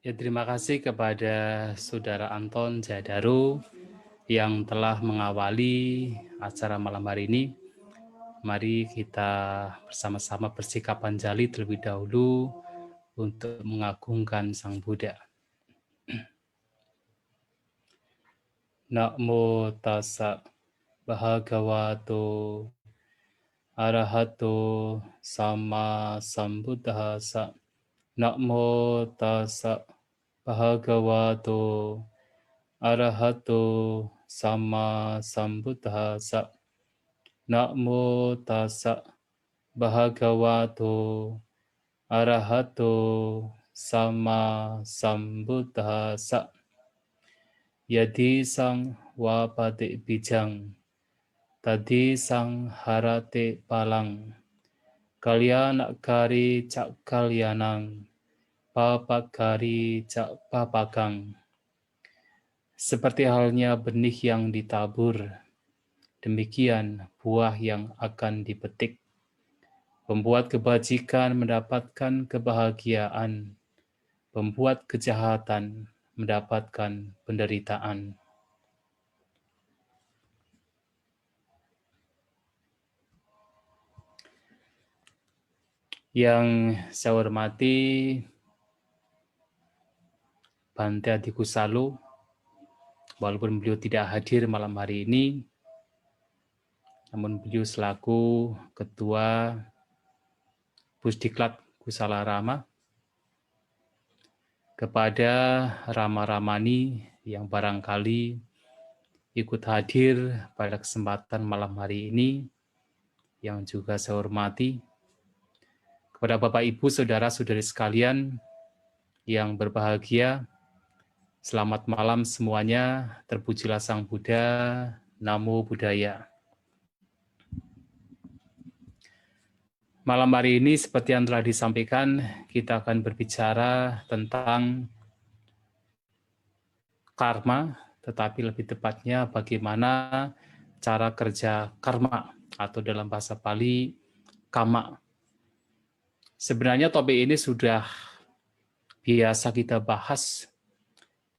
Ya, terima kasih kepada Saudara Anton Jadaru yang telah mengawali acara malam hari ini. Mari kita bersama-sama bersikap panjali terlebih dahulu untuk mengagungkan Sang Buddha. Namo tassa bhagavato arahato sama sambuddhassa. Namo tassa bhagavato arahato sama sambuddhassa. Namo tassa bhagavato arahato sama sambuddhassa. Yadi sang wapati bijang, tadi sang harate palang, kalyanakari cak kalyanang, papakari cak papagang. Seperti halnya benih yang ditabur, demikian buah yang akan dipetik. Pembuat kebajikan mendapatkan kebahagiaan, pembuat kejahatan mendapatkan penderitaan. Yang saya hormati Bante Adikusalu, walaupun beliau tidak hadir malam hari ini, namun beliau selaku Ketua Pusdiklat Kusala Rama, kepada Rama-Ramani yang barangkali ikut hadir pada kesempatan malam hari ini, yang juga saya hormati, kepada Bapak Ibu Saudara-saudari sekalian yang berbahagia, selamat malam semuanya, terpujilah Sang Buddha, Namo Buddhaya. Malam hari ini seperti yang telah disampaikan, kita akan berbicara tentang karma, tetapi lebih tepatnya bagaimana cara kerja karma, atau dalam bahasa Pali, kama. Sebenarnya topik ini sudah biasa kita bahas,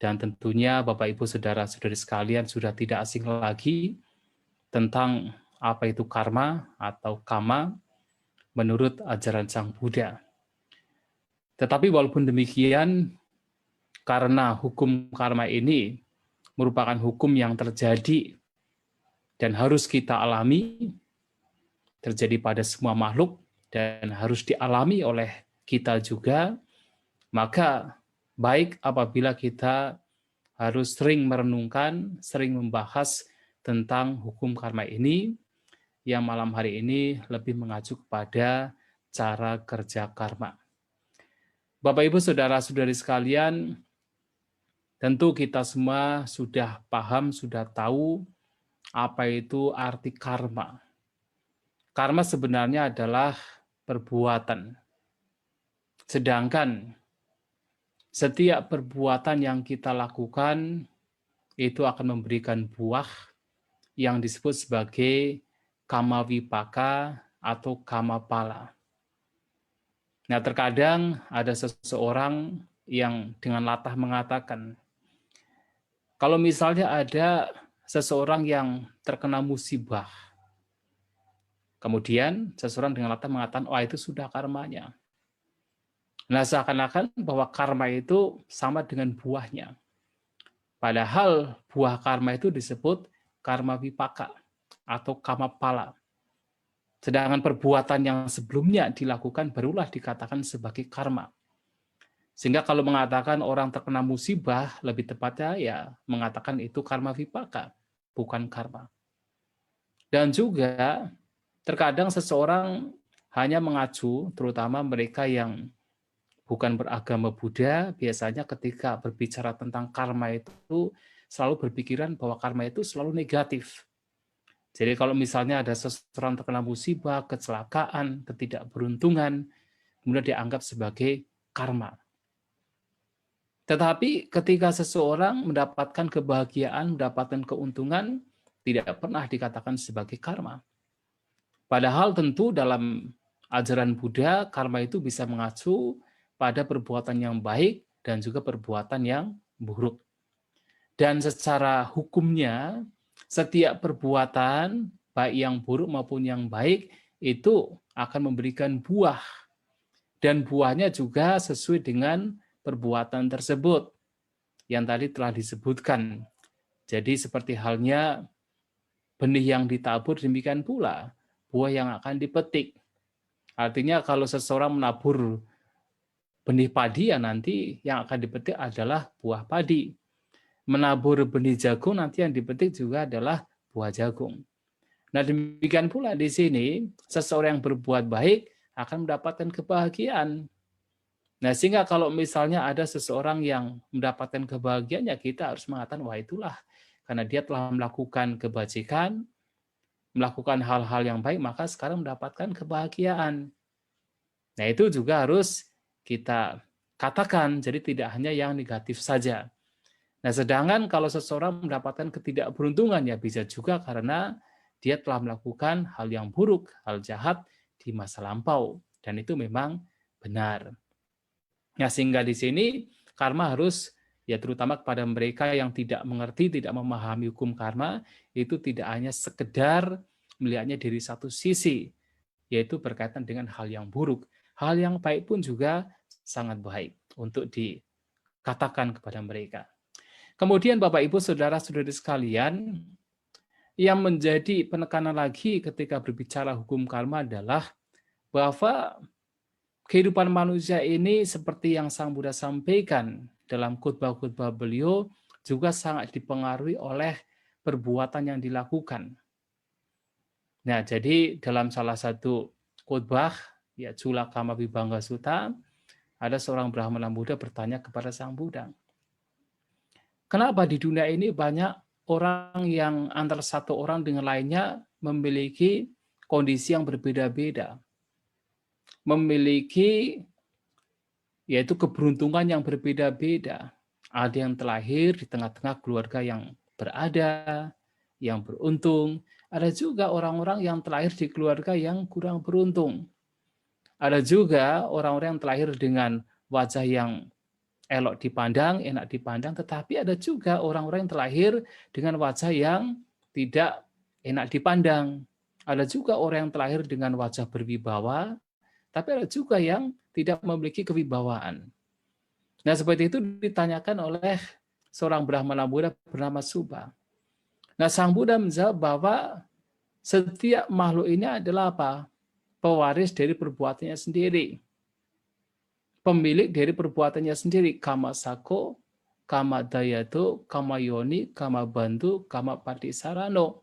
dan tentunya Bapak Ibu Saudara-saudari sekalian sudah tidak asing lagi tentang apa itu karma atau kama menurut ajaran Sang Buddha. Tetapi walaupun demikian, karena hukum karma ini merupakan hukum yang terjadi dan harus kita alami, terjadi pada semua makhluk dan harus dialami oleh kita juga, maka baik apabila kita harus sering merenungkan, sering membahas tentang hukum karma ini, yang malam hari ini lebih mengacu kepada cara kerja karma. Bapak Ibu Saudara-saudari sekalian, tentu kita semua sudah paham, sudah tahu apa itu arti karma. Karma sebenarnya adalah perbuatan. Sedangkan setiap perbuatan yang kita lakukan itu akan memberikan buah yang disebut sebagai kama vipaka atau kama pala. Nah, terkadang ada seseorang yang dengan latah mengatakan, kalau misalnya ada seseorang yang terkena musibah, kemudian seseorang dengan latah mengatakan, oh itu sudah karmanya. Nah, seakan-akan bahwa karma itu sama dengan buahnya. Padahal buah karma itu disebut karma vipaka atau kama pala. Sedangkan perbuatan yang sebelumnya dilakukan barulah dikatakan sebagai karma. Sehingga kalau mengatakan orang terkena musibah, lebih tepatnya ya mengatakan itu karma vipaka, bukan karma. Dan juga terkadang seseorang hanya mengacu, terutama mereka yang bukan beragama Buddha, biasanya ketika berbicara tentang karma itu selalu berpikiran bahwa karma itu selalu negatif. Jadi kalau misalnya ada seseorang terkena musibah, kecelakaan, ketidakberuntungan, kemudian dianggap sebagai karma. Tetapi ketika seseorang mendapatkan kebahagiaan, mendapatkan keuntungan, tidak pernah dikatakan sebagai karma. Padahal tentu dalam ajaran Buddha, karma itu bisa mengacu pada perbuatan yang baik dan juga perbuatan yang buruk. Dan secara hukumnya, setiap perbuatan, baik yang buruk maupun yang baik, itu akan memberikan buah. Dan buahnya juga sesuai dengan perbuatan tersebut, yang tadi telah disebutkan. Jadi seperti halnya benih yang ditabur, demikian pula buah yang akan dipetik. Artinya kalau seseorang menabur benih padi, ya nanti yang akan dipetik adalah buah padi. Menabur benih jagung, nanti yang dipetik juga adalah buah jagung. Nah, demikian pula di sini, seseorang yang berbuat baik akan mendapatkan kebahagiaan. Nah, sehingga kalau misalnya ada seseorang yang mendapatkan kebahagiaan, ya kita harus mengatakan, wah itulah, karena dia telah melakukan kebajikan, melakukan hal-hal yang baik, maka sekarang mendapatkan kebahagiaan. Nah, itu juga harus kita katakan, jadi tidak hanya yang negatif saja. Nah, sedangkan kalau seseorang mendapatkan ketidakberuntungan, ya bisa juga karena dia telah melakukan hal yang buruk, hal jahat di masa lampau. Dan itu memang benar. Nah, sehingga di sini karma harus, ya terutama kepada mereka yang tidak mengerti, tidak memahami hukum karma, itu tidak hanya sekedar melihatnya dari satu sisi, yaitu berkaitan dengan hal yang buruk. Hal yang baik pun juga sangat baik untuk dikatakan kepada mereka. Kemudian Bapak Ibu Saudara-saudari sekalian, yang menjadi penekanan lagi ketika berbicara hukum karma adalah bahwa kehidupan manusia ini seperti yang Sang Buddha sampaikan dalam khotbah-khotbah beliau juga sangat dipengaruhi oleh perbuatan yang dilakukan. Nah, jadi dalam salah satu khotbah, ya Culakama Vibhanga Sutta, ada seorang Brahmana Buddha bertanya kepada Sang Buddha, kenapa di dunia ini banyak orang yang antara satu orang dengan lainnya memiliki kondisi yang berbeda-beda, memiliki yaitu keberuntungan yang berbeda-beda. Ada yang terlahir di tengah-tengah keluarga yang berada, yang beruntung. Ada juga orang-orang yang terlahir di keluarga yang kurang beruntung. Ada juga orang-orang yang terlahir dengan wajah yang elok dipandang, enak dipandang, tetapi ada juga orang-orang yang terlahir dengan wajah yang tidak enak dipandang. Ada juga orang yang terlahir dengan wajah berwibawa, tapi ada juga yang tidak memiliki kewibawaan. Nah, seperti itu ditanyakan oleh seorang Brahmana Buddha bernama Subha. Nah, Sang Buddha menjawab bahwa setiap makhluk ini adalah apa? Pewaris dari perbuatannya sendiri. Pemilik dari perbuatannya sendiri, kama sako, kama dayato, kama yoni, kama bantu, kama patisarano.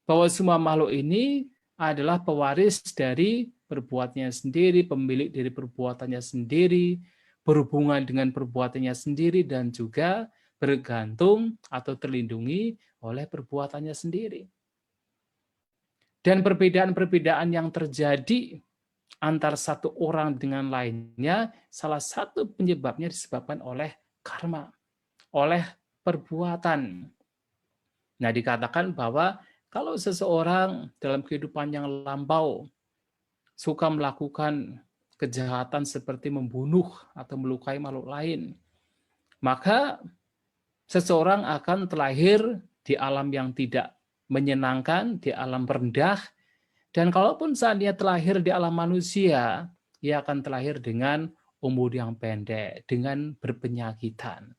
Bahwa semua makhluk ini adalah pewaris dari perbuatannya sendiri, pemilik dari perbuatannya sendiri, berhubungan dengan perbuatannya sendiri, dan juga bergantung atau terlindungi oleh perbuatannya sendiri. Dan perbedaan-perbedaan yang terjadi antar satu orang dengan lainnya, salah satu penyebabnya disebabkan oleh karma, oleh perbuatan. Nah, dikatakan bahwa kalau seseorang dalam kehidupan yang lampau suka melakukan kejahatan seperti membunuh atau melukai makhluk lain, maka seseorang akan terlahir di alam yang tidak menyenangkan, di alam rendah. Dan kalaupun saat dia terlahir di alam manusia, ia akan terlahir dengan umur yang pendek, dengan berpenyakitan.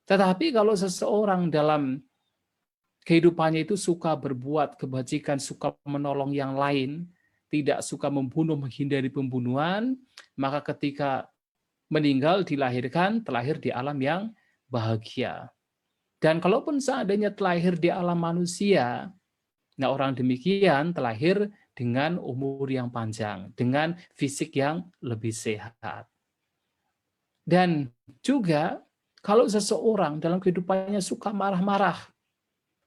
Tetapi kalau seseorang dalam kehidupannya itu suka berbuat kebajikan, suka menolong yang lain, tidak suka membunuh, menghindari pembunuhan, maka ketika meninggal dilahirkan, terlahir di alam yang bahagia. Dan kalaupun seandainya terlahir di alam manusia, nah, orang demikian terlahir dengan umur yang panjang, dengan fisik yang lebih sehat. Dan juga kalau seseorang dalam kehidupannya suka marah-marah,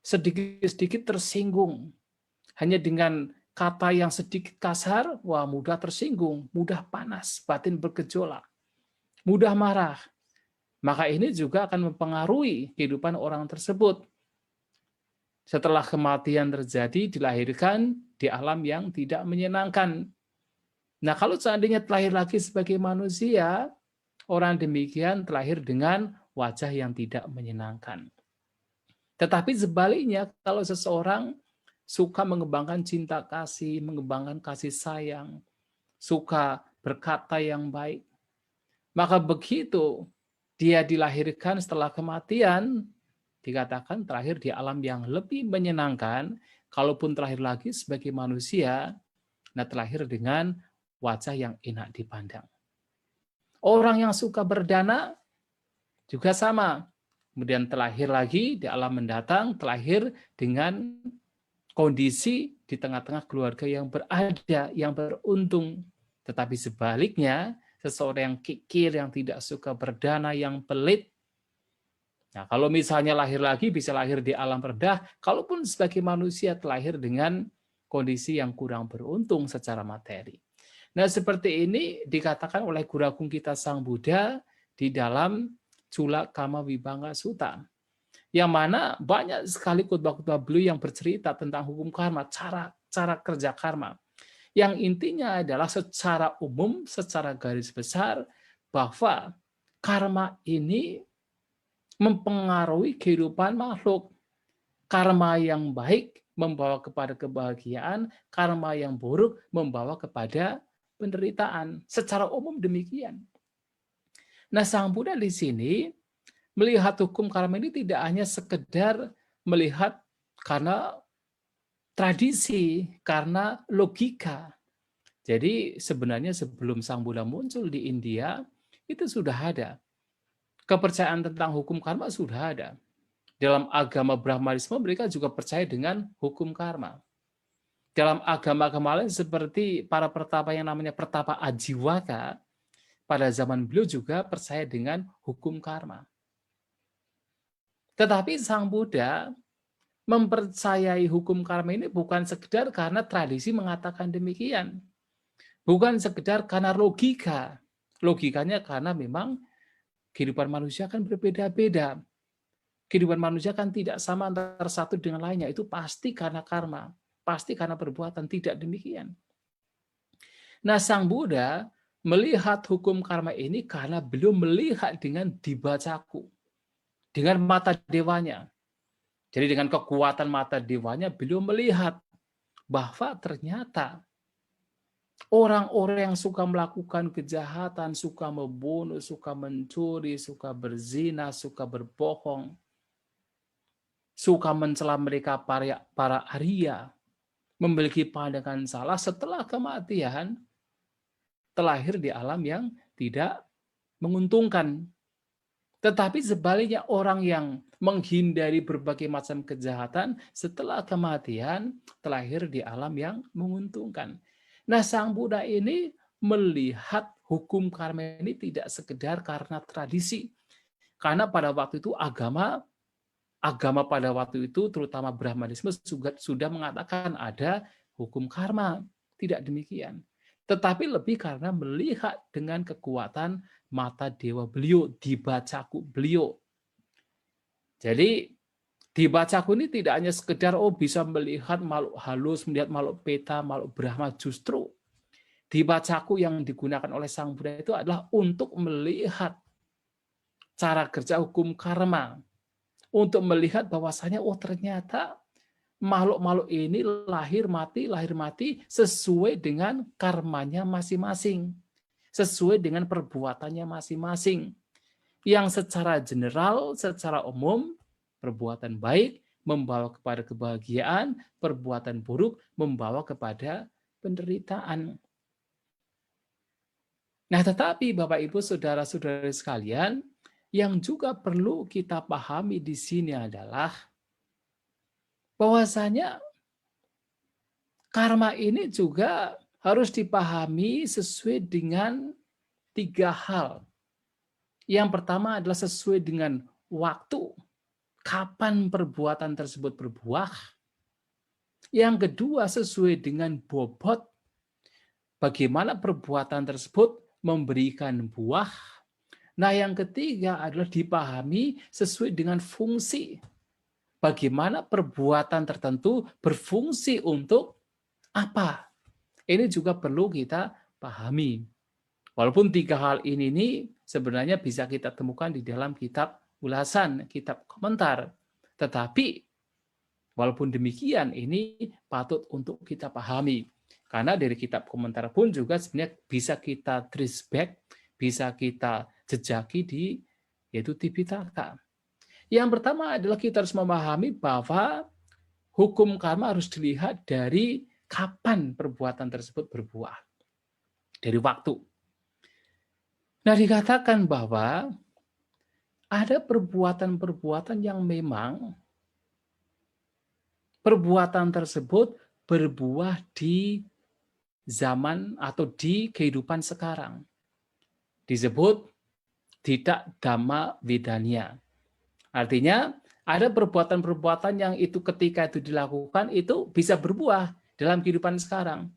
sedikit-sedikit tersinggung, hanya dengan kata yang sedikit kasar, wah mudah tersinggung, mudah panas, batin bergejolak, mudah marah. Maka ini juga akan mempengaruhi kehidupan orang tersebut. Setelah kematian terjadi, dilahirkan di alam yang tidak menyenangkan. Nah, kalau seandainya terlahir lagi sebagai manusia, Orang demikian terlahir dengan wajah yang tidak menyenangkan. Tetapi sebaliknya, kalau seseorang suka mengembangkan cinta kasih, mengembangkan kasih sayang, suka berkata yang baik, maka begitu dia dilahirkan setelah kematian, dikatakan terlahir di alam yang lebih menyenangkan, kalaupun terlahir lagi sebagai manusia, nah terlahir dengan wajah yang enak dipandang. Orang yang suka berdana juga sama. Kemudian terlahir lagi di alam mendatang, terlahir dengan kondisi di tengah-tengah keluarga yang berada, yang beruntung. Tetapi sebaliknya, seseorang yang kikir, yang tidak suka berdana, yang pelit. Nah, kalau misalnya lahir lagi, bisa lahir di alam rendah, kalaupun sebagai manusia terlahir dengan kondisi yang kurang beruntung secara materi. Nah, seperti ini dikatakan oleh Guru Agung kita Sang Buddha di dalam Cula Kama Vibhanga Sutta, yang mana banyak sekali khotbah-khotbah beliau yang bercerita tentang hukum karma, cara kerja karma. Yang intinya adalah secara umum, secara garis besar, bahwa karma ini mempengaruhi kehidupan makhluk. Karma yang baik membawa kepada kebahagiaan, karma yang buruk membawa kepada penderitaan. Secara umum demikian. Nah, Sang Buddha di sini melihat hukum karma ini tidak hanya sekedar melihat karena tradisi, karena logika. Jadi sebenarnya sebelum Sang Buddha muncul di India, itu sudah ada. Kepercayaan tentang hukum karma sudah ada. Dalam agama Brahmanisme mereka juga percaya dengan hukum karma. Dalam agama-agama lain seperti para pertapa yang namanya pertapa Ajiwaka, pada zaman beliau juga percaya dengan hukum karma. Tetapi Sang Buddha mempercayai hukum karma ini bukan sekedar karena tradisi mengatakan demikian. Bukan sekedar karena logika. Logikanya karena memang kehidupan manusia kan berbeda-beda. Kehidupan manusia kan tidak sama antara satu dengan lainnya. Itu pasti karena karma. Pasti karena perbuatan. Tidak demikian. Nah, Sang Buddha melihat hukum karma ini karena beliau melihat dengan dibacaku. Dengan mata dewanya. Jadi dengan kekuatan mata dewanya beliau melihat bahwa ternyata orang-orang yang suka melakukan kejahatan, suka membunuh, suka mencuri, suka berzina, suka berbohong, suka mencela mereka para Arya, memiliki pandangan salah setelah kematian, terlahir di alam yang tidak menguntungkan. Tetapi sebaliknya orang yang menghindari berbagai macam kejahatan setelah kematian terlahir di alam yang menguntungkan. Nah, Sang Buddha ini melihat hukum karma ini tidak sekedar karena tradisi. Karena pada waktu itu agama pada waktu itu terutama Brahmanisme juga sudah mengatakan ada hukum karma. Tidak demikian. Tetapi lebih karena melihat dengan kekuatan mata dewa beliau, dibacaku beliau. Jadi dibacaku ini tidak hanya sekedar bisa melihat makhluk halus, melihat makhluk peta, makhluk Brahma. Justru dibacaku yang digunakan oleh Sang Buddha itu adalah untuk melihat cara kerja hukum karma. Untuk melihat bahwasanya ternyata makhluk-makhluk ini lahir mati sesuai dengan karmanya masing-masing. Sesuai dengan perbuatannya masing-masing. Yang secara general, secara umum, perbuatan baik membawa kepada kebahagiaan, perbuatan buruk membawa kepada penderitaan. Nah, tetapi Bapak Ibu saudara-saudari sekalian, yang juga perlu kita pahami di sini adalah bahwasanya karma ini juga harus dipahami sesuai dengan 3 hal. Yang pertama adalah sesuai dengan waktu, kapan perbuatan tersebut berbuah. Yang kedua sesuai dengan bobot, bagaimana perbuatan tersebut memberikan buah. Nah, yang ketiga adalah dipahami sesuai dengan fungsi. Bagaimana perbuatan tertentu berfungsi untuk apa? Ini juga perlu kita pahami. Walaupun tiga hal ini nih sebenarnya bisa kita temukan di dalam kitab ulasan, kitab komentar. Tetapi walaupun demikian ini patut untuk kita pahami. Karena dari kitab komentar pun juga sebenarnya bisa kita trace back, bisa kita jejaki di yaitu Tipitaka. Yang pertama adalah kita harus memahami bahwa hukum karma harus dilihat dari kapan perbuatan tersebut berbuah. Dari waktu. Nah, dikatakan bahwa ada perbuatan-perbuatan yang memang perbuatan tersebut berbuah di zaman atau di kehidupan sekarang. Disebut tidak dhamma vedanya. Artinya ada perbuatan-perbuatan yang itu ketika itu dilakukan itu bisa berbuah dalam kehidupan sekarang.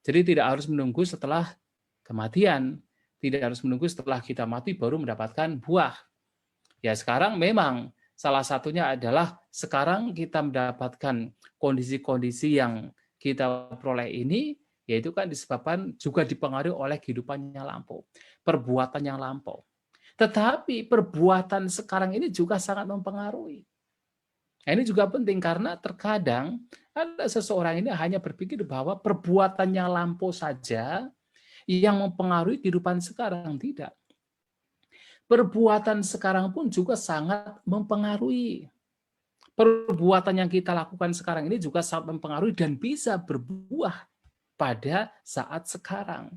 Jadi tidak harus menunggu setelah kematian, tidak harus menunggu setelah kita mati baru mendapatkan buah. Ya sekarang memang salah satunya adalah sekarang kita mendapatkan kondisi-kondisi yang kita peroleh ini, yaitu kan disebabkan juga dipengaruhi oleh kehidupan yang lampau, perbuatan yang lampau. Tetapi perbuatan sekarang ini juga sangat mempengaruhi. Nah, ini juga penting karena terkadang ada seseorang ini hanya berpikir bahwa perbuatan yang lampau saja yang mempengaruhi kehidupan sekarang. Tidak. Perbuatan sekarang pun juga sangat mempengaruhi. Perbuatan yang kita lakukan sekarang ini juga sangat mempengaruhi dan bisa berbuah pada saat sekarang.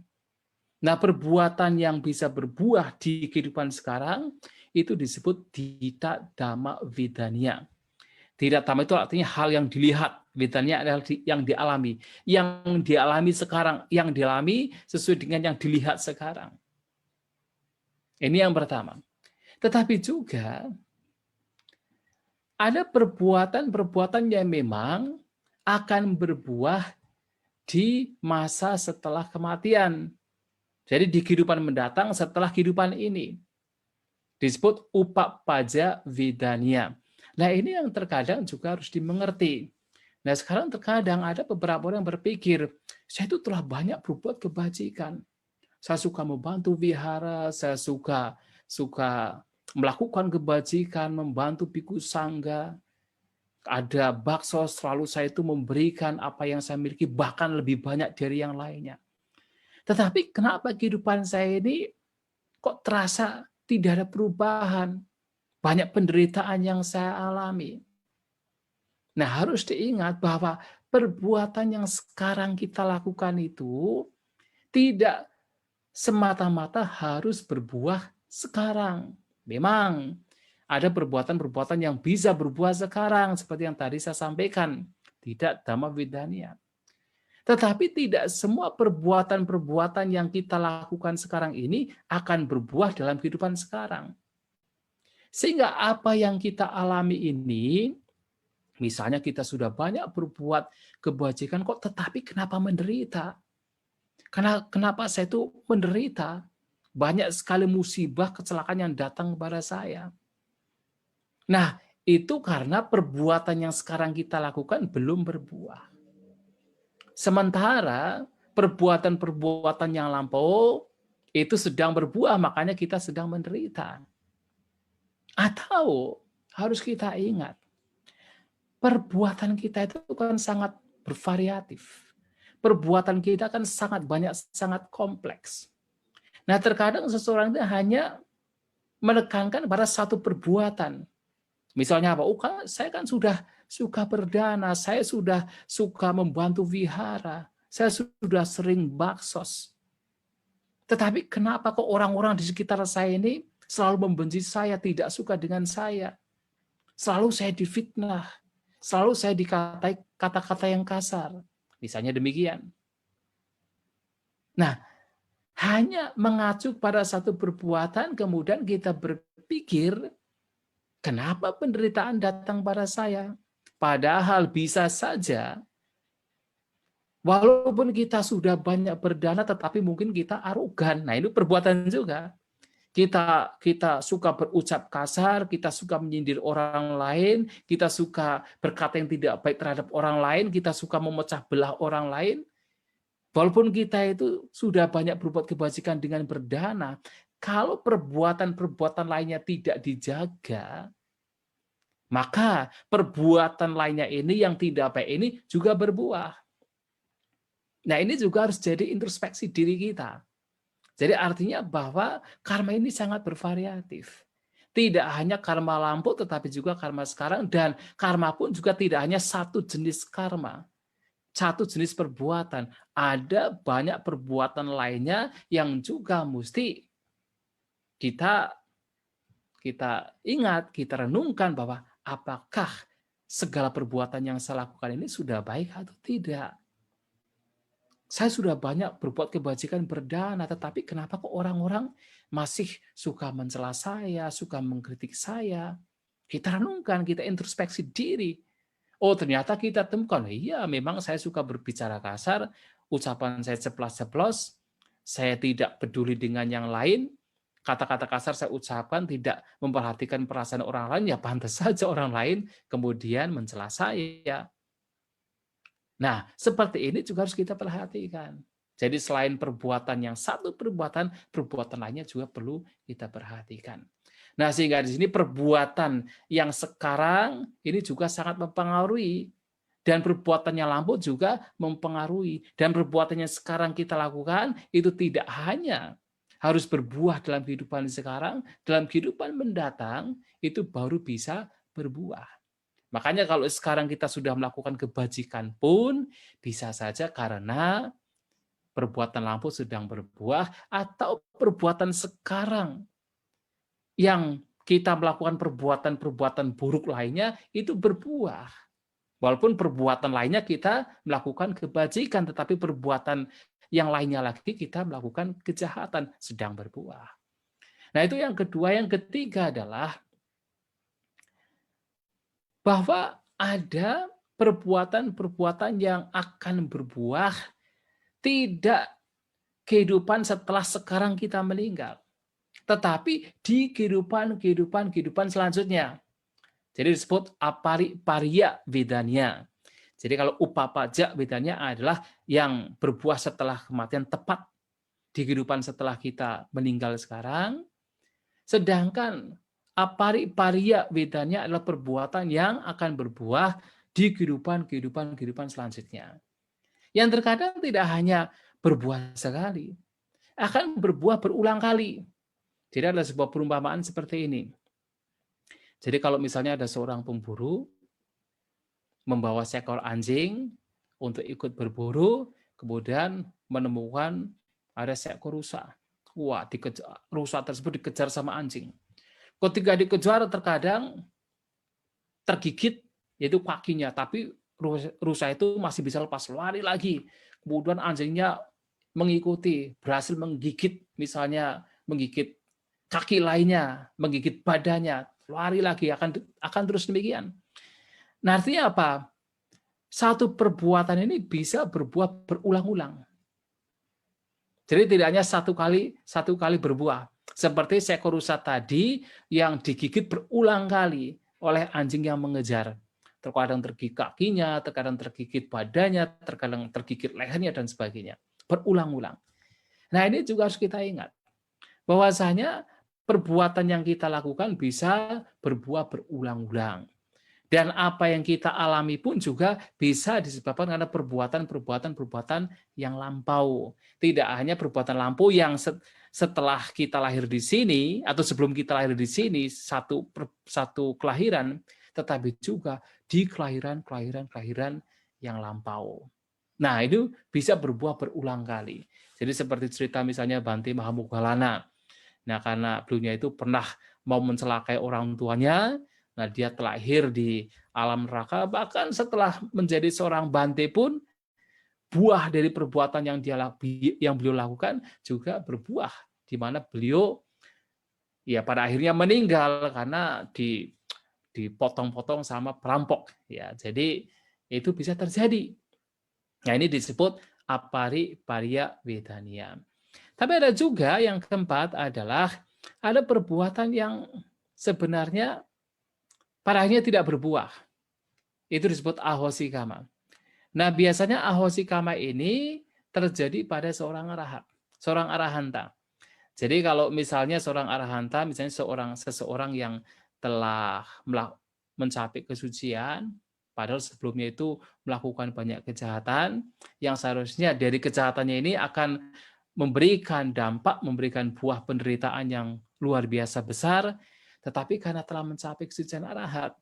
Nah, perbuatan yang bisa berbuah di kehidupan sekarang itu disebut tidak dhamma vedanya. Tidak dhamma itu artinya hal yang dilihat, vedanya adalah yang dialami. Yang dialami sekarang, yang dialami sesuai dengan yang dilihat sekarang. Ini yang pertama. Tetapi juga ada perbuatan-perbuatan yang memang akan berbuah di masa setelah kematian. Jadi di kehidupan mendatang setelah kehidupan ini. Disebut upappaja vedanya. Nah ini yang terkadang juga harus dimengerti. Nah sekarang terkadang ada beberapa orang yang berpikir, saya itu telah banyak berbuat kebajikan. Saya suka membantu wihara, saya suka melakukan kebajikan, membantu biku sangga. Ada bakso, selalu saya itu memberikan apa yang saya miliki, bahkan lebih banyak dari yang lainnya. Tetapi kenapa kehidupan saya ini kok terasa tidak ada perubahan? Banyak penderitaan yang saya alami. Nah, harus diingat bahwa perbuatan yang sekarang kita lakukan itu tidak semata-mata harus berbuah sekarang. Memang ada perbuatan-perbuatan yang bisa berbuah sekarang, seperti yang tadi saya sampaikan. Tidak dhamma vedanya. Tetapi tidak semua perbuatan-perbuatan yang kita lakukan sekarang ini akan berbuah dalam kehidupan sekarang. Sehingga apa yang kita alami ini, misalnya kita sudah banyak berbuat kebajikan kok, tetapi kenapa menderita? Kenapa saya itu menderita? Banyak sekali musibah, kecelakaan yang datang kepada saya. Nah, itu karena perbuatan yang sekarang kita lakukan belum berbuah. Sementara perbuatan-perbuatan yang lampau itu sedang berbuah, makanya kita sedang menderita. Atau harus kita ingat, perbuatan kita itu kan sangat bervariatif. Perbuatan kita kan sangat banyak, sangat kompleks. Nah, terkadang seseorang itu hanya menekankan pada satu perbuatan. Misalnya apa? Saya kan sudah suka berdana, saya sudah suka membantu wihara, saya sudah sering baksos. Tetapi kenapa kok orang-orang di sekitar saya ini selalu membenci saya, tidak suka dengan saya? Selalu saya difitnah, selalu saya dikatai kata-kata yang kasar. Misalnya demikian. Nah, hanya mengacu pada satu perbuatan, kemudian kita berpikir, kenapa penderitaan datang pada saya? Padahal bisa saja, walaupun kita sudah banyak berdana, tetapi mungkin kita arogan. Nah, itu perbuatan juga. Kita suka berucap kasar, kita suka menyindir orang lain, kita suka berkata yang tidak baik terhadap orang lain, kita suka memecah belah orang lain. Walaupun kita itu sudah banyak berbuat kebajikan dengan berdana, kalau perbuatan-perbuatan lainnya tidak dijaga, maka perbuatan lainnya ini yang tidak baik ini juga berbuah. Nah, ini juga harus jadi introspeksi diri kita. Jadi artinya bahwa karma ini sangat bervariatif. Tidak hanya karma lampau, tetapi juga karma sekarang, dan karma pun juga tidak hanya satu jenis karma, satu jenis perbuatan. Ada banyak perbuatan lainnya yang juga mesti kita ingat, kita renungkan bahwa apakah segala perbuatan yang saya lakukan ini sudah baik atau tidak. Saya sudah banyak berbuat kebajikan berdana, tetapi kenapa kok orang-orang masih suka mencela saya, suka mengkritik saya? Kita renungkan, kita introspeksi diri. Oh, ternyata kita temukan, iya memang saya suka berbicara kasar, ucapan saya ceplas-ceplos, saya tidak peduli dengan yang lain, kata-kata kasar saya ucapkan, tidak memperhatikan perasaan orang lain, ya pantas saja orang lain kemudian mencela saya. Nah, seperti ini juga harus kita perhatikan. Jadi selain perbuatan yang satu perbuatan lainnya juga perlu kita perhatikan. Nah, sehingga di sini perbuatan yang sekarang ini juga sangat mempengaruhi, dan perbuatan yang lampau juga mempengaruhi. Dan perbuatan yang sekarang kita lakukan itu tidak hanya harus berbuah dalam kehidupan sekarang, dalam kehidupan mendatang itu baru bisa berbuah. Makanya kalau sekarang kita sudah melakukan kebajikan pun bisa saja karena perbuatan lampau sedang berbuah, atau perbuatan sekarang yang kita melakukan perbuatan-perbuatan buruk lainnya itu berbuah. Walaupun perbuatan lainnya kita melakukan kebajikan, tetapi perbuatan yang lainnya lagi kita melakukan kejahatan sedang berbuah. Nah, itu yang kedua. Yang ketiga adalah bahwa ada perbuatan-perbuatan yang akan berbuah tidak kehidupan setelah sekarang kita meninggal, tetapi di kehidupan selanjutnya. Jadi disebut apariparya vedanya. Jadi kalau upapaja vedanya adalah yang berbuah setelah kematian, tepat di kehidupan setelah kita meninggal sekarang. Sedangkan apariparya vedanya adalah perbuatan yang akan berbuah di kehidupan selanjutnya. Yang terkadang tidak hanya berbuah sekali, akan berbuah berulang kali. Jadi ada sebuah perumpamaan seperti ini. Jadi kalau misalnya ada seorang pemburu membawa seekor anjing untuk ikut berburu, kemudian menemukan ada seekor rusa. Wah, rusa tersebut dikejar sama anjing. Ketika dikejar terkadang tergigit yaitu kakinya, tapi rusa itu masih bisa lepas, lari lagi. Kemudian anjingnya mengikuti, berhasil menggigit, misalnya menggigit kaki lainnya, menggigit badannya, lari lagi, akan terus demikian. Nah, artinya apa? Satu perbuatan ini bisa berbuah berulang-ulang. Jadi tidak hanya satu kali berbuah. Seperti seekor rusa tadi yang digigit berulang kali oleh anjing yang mengejar. Terkadang tergigit kakinya, terkadang tergigit badannya, terkadang tergigit lehernya, dan sebagainya. Berulang-ulang. Nah, ini juga harus kita ingat. Bahwasanya perbuatan yang kita lakukan bisa berbuah berulang-ulang. Dan apa yang kita alami pun juga bisa disebabkan karena perbuatan yang lampau. Tidak hanya perbuatan lampau yang setelah kita lahir di sini atau sebelum kita lahir di sini satu kelahiran, tetapi juga di kelahiran yang lampau. Nah, itu bisa berbuah berulang kali. Jadi seperti cerita misalnya Bhante Mahamoggallana. Nah, karena beliaunya itu pernah mau mencelakai orang tuanya, nah dia terlahir di alam neraka, bahkan setelah menjadi seorang Bhante pun buah dari perbuatan yang beliau lakukan juga berbuah, di mana beliau ya pada akhirnya meninggal karena dipotong-potong sama perampok ya. Jadi itu bisa terjadi. Nah, ini disebut apariparya vedanya. Tapi ada juga yang keempat adalah ada perbuatan yang sebenarnya pada akhirnya tidak berbuah. Itu disebut ahosikama. Nah, biasanya ahosikama ini terjadi pada seorang arahat, seorang arahanta. Jadi kalau misalnya seorang arahanta, misalnya seseorang yang telah mencapai kesucian, padahal sebelumnya itu melakukan banyak kejahatan, yang seharusnya dari kejahatannya ini akan memberikan dampak, memberikan buah penderitaan yang luar biasa besar, tetapi karena telah mencapai kesucian arahat,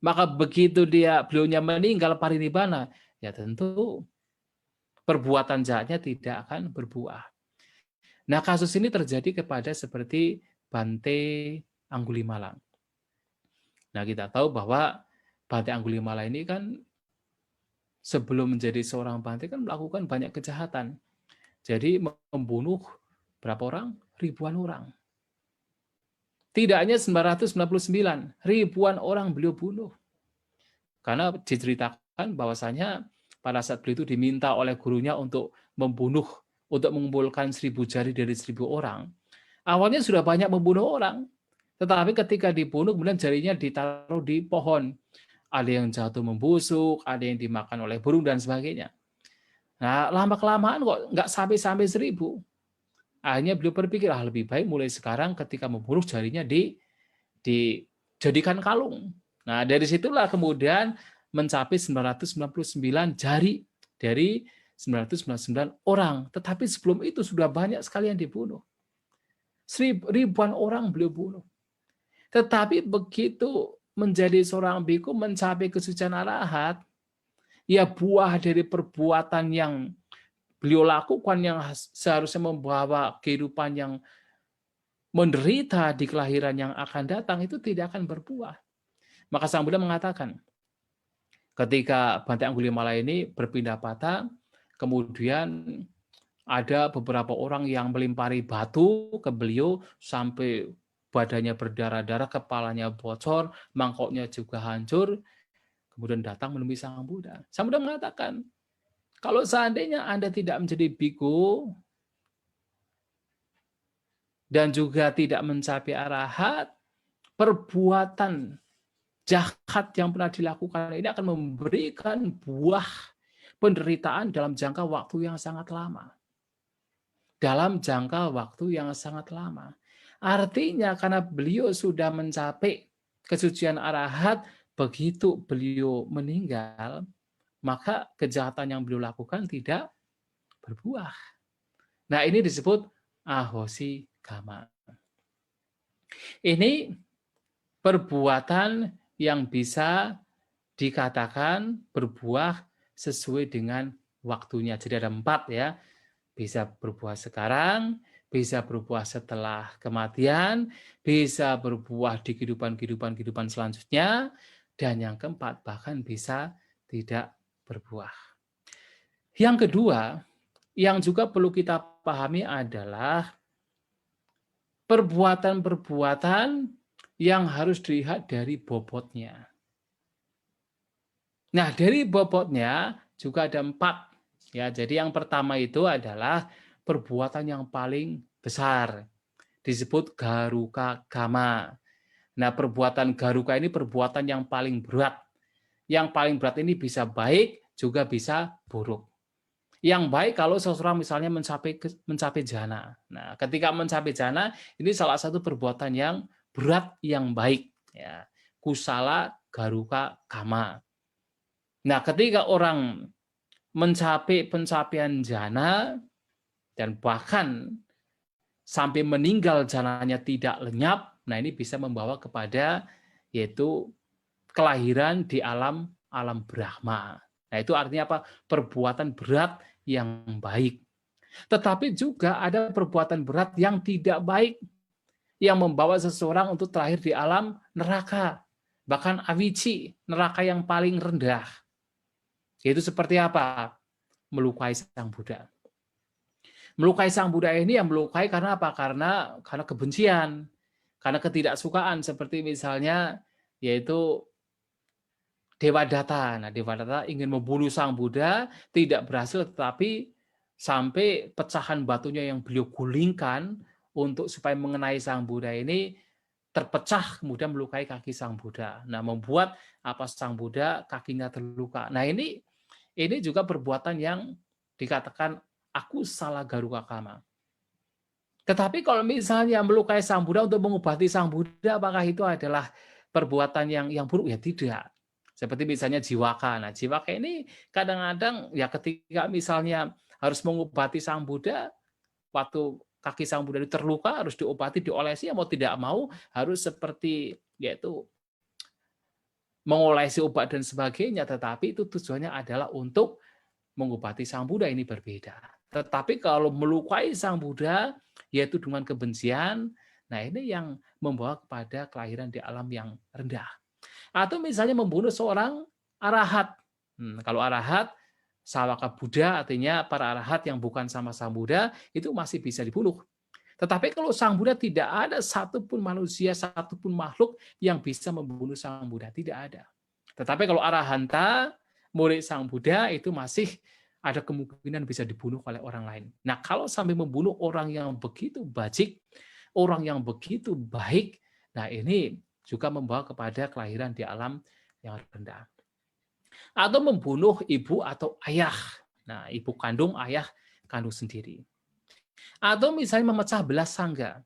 maka begitu beliaunya meninggal parinibbana, ya tentu perbuatan jahatnya tidak akan berbuah. Nah, kasus ini terjadi kepada seperti Bante Anggulimala. Nah, kita tahu bahwa Bante Anggulimala ini kan sebelum menjadi seorang Bante kan melakukan banyak kejahatan. Jadi membunuh berapa orang? Ribuan orang. Tidak hanya 999, ribuan orang beliau bunuh. Karena diceritakan bahwasanya pada saat beliau itu diminta oleh gurunya untuk membunuh, untuk mengumpulkan 1000 jari dari 1000 orang. Awalnya sudah banyak membunuh orang, tetapi ketika dibunuh kemudian jarinya ditaruh di pohon. Ada yang jatuh membusuk, ada yang dimakan oleh burung dan sebagainya. Nah, lama-kelamaan kok nggak sampai 1000. Akhirnya beliau berpikir, lebih baik mulai sekarang ketika membunuh jarinya dijadikan kalung. Nah, dari situlah kemudian mencapai 999 jari dari 999 orang. Tetapi sebelum itu sudah banyak sekali yang dibunuh. Ribuan orang beliau bunuh. Tetapi begitu menjadi seorang biku, mencapai kesucian arahat, ya buah dari perbuatan yang beliau lakukan yang seharusnya membawa kehidupan yang menderita di kelahiran yang akan datang itu tidak akan berbuah. Maka Sang Buddha mengatakan, ketika Bante Anggulimala ini berpindah patah, kemudian ada beberapa orang yang melempari batu ke beliau sampai badannya berdarah-darah, kepalanya bocor, mangkoknya juga hancur, kemudian datang menemui Sang Buddha. Sang Buddha mengatakan, kalau seandainya Anda tidak menjadi biku dan juga tidak mencapai arahat, perbuatan jahat yang pernah dilakukan ini akan memberikan buah penderitaan dalam jangka waktu yang sangat lama. Dalam jangka waktu yang sangat lama. Artinya karena beliau sudah mencapai kesucian arahat, begitu beliau meninggal, maka kejahatan yang beliau lakukan tidak berbuah. Nah, ini disebut ahosi kama. Ini perbuatan yang bisa dikatakan berbuah sesuai dengan waktunya. Jadi ada 4 ya. Bisa berbuah sekarang, bisa berbuah setelah kematian, bisa berbuah di kehidupan selanjutnya, dan yang keempat bahkan bisa tidak berbuah. Yang kedua, yang juga perlu kita pahami adalah perbuatan-perbuatan yang harus dilihat dari bobotnya. Nah, dari bobotnya juga ada 4. Ya, jadi yang pertama itu adalah perbuatan yang paling besar. Disebut garuka kama. Nah, perbuatan garuka ini perbuatan yang paling berat. Yang paling berat ini bisa baik, juga bisa buruk. Yang baik kalau seseorang misalnya mencapai jana. Nah, ketika mencapai jana, ini salah satu perbuatan yang berat yang baik. Ya, kusala garuka kama. Nah, ketika orang mencapai pencapaian jana dan bahkan sampai meninggal jananya tidak lenyap, nah ini bisa membawa kepada yaitu kelahiran di alam Brahma. Nah, itu artinya apa? Perbuatan berat yang baik. Tetapi juga ada perbuatan berat yang tidak baik yang membawa seseorang untuk terakhir di alam neraka. Bahkan awici, neraka yang paling rendah. Yaitu seperti apa? Melukai Sang Buddha. Melukai Sang Buddha ini yang melukai karena apa? Karena kebencian, karena ketidaksukaan, seperti misalnya yaitu Devadatta. Nah, Devadatta ingin membunuh Sang Buddha, tidak berhasil, tetapi sampai pecahan batunya yang beliau gulingkan untuk supaya mengenai Sang Buddha ini terpecah, kemudian melukai kaki Sang Buddha. Nah, membuat Sang Buddha kakinya terluka. Nah, ini juga perbuatan yang dikatakan aku salah garuka kama. Tetapi kalau misalnya melukai sang Buddha untuk mengobati sang Buddha, apakah itu adalah perbuatan yang buruk? Ya tidak. Seperti misalnya jiwaka. Nah, jiwaka ini kadang-kadang ya ketika misalnya harus mengobati sang Buddha, waktu kaki sang Buddha itu terluka, harus diobati, diolesi, ya mau tidak mau harus seperti yaitu mengolesi obat dan sebagainya, tetapi itu tujuannya adalah untuk mengobati sang Buddha, ini berbeda. Tetapi kalau melukai sang Buddha, yaitu dengan kebencian, nah ini yang membawa kepada kelahiran di alam yang rendah. Atau misalnya membunuh seorang arahat. Kalau arahat, sawaka Buddha, artinya para arahat yang bukan sama sang Buddha, itu masih bisa dibunuh. Tetapi kalau sang Buddha, tidak ada satupun manusia, satupun makhluk yang bisa membunuh sang Buddha. Tidak ada. Tetapi kalau arahanta, murid sang Buddha, itu masih ada kemungkinan bisa dibunuh oleh orang lain. Nah, kalau sampai membunuh orang yang begitu bajik, orang yang begitu baik, nah ini juga membawa kepada kelahiran di alam yang rendah. Atau membunuh ibu atau ayah. Nah, ibu kandung, ayah kandung sendiri. Atau misalnya memecah belah sangga.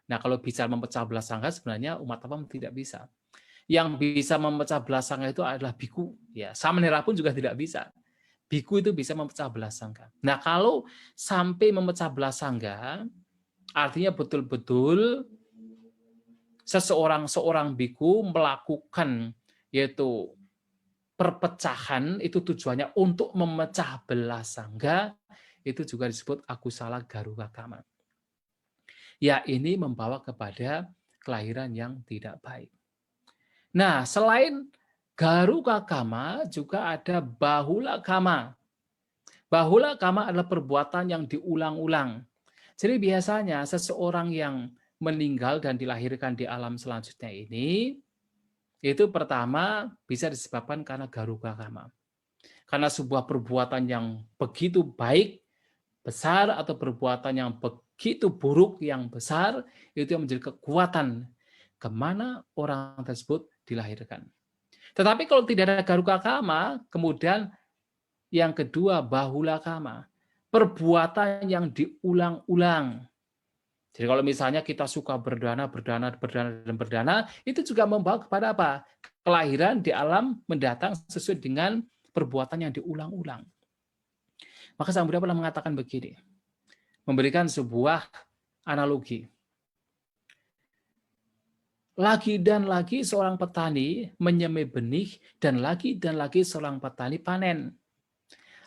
Nah, kalau bicara memecah belah sangga, sebenarnya umat awam tidak bisa. Yang bisa memecah belah sangga itu adalah biku. Ya, samanera pun juga tidak bisa. Biku itu bisa memecah belah sangga. Nah, kalau sampai memecah belah sangga, artinya betul-betul seorang biku melakukan yaitu perpecahan, itu tujuannya untuk memecah belah sangga, itu juga disebut akusala garuka kama. Ya, ini membawa kepada kelahiran yang tidak baik. Nah, selain garuka kama, juga ada bahula kama. Bahula kama adalah perbuatan yang diulang-ulang. Jadi biasanya seseorang yang meninggal dan dilahirkan di alam selanjutnya ini, itu pertama bisa disebabkan karena garuka kama. Karena sebuah perbuatan yang begitu baik, besar, atau perbuatan yang begitu buruk, yang besar, itu yang menjadi kekuatan kemana orang tersebut dilahirkan. Tetapi kalau tidak ada garuka kama, kemudian yang kedua bahula kama, perbuatan yang diulang-ulang. Jadi kalau misalnya kita suka berdana, itu juga membawa kepada apa? Kelahiran di alam mendatang sesuai dengan perbuatan yang diulang-ulang. Maka Sang Buddha pernah mengatakan begini, memberikan sebuah analogi. Lagi dan lagi seorang petani menyemai benih, dan lagi seorang petani panen.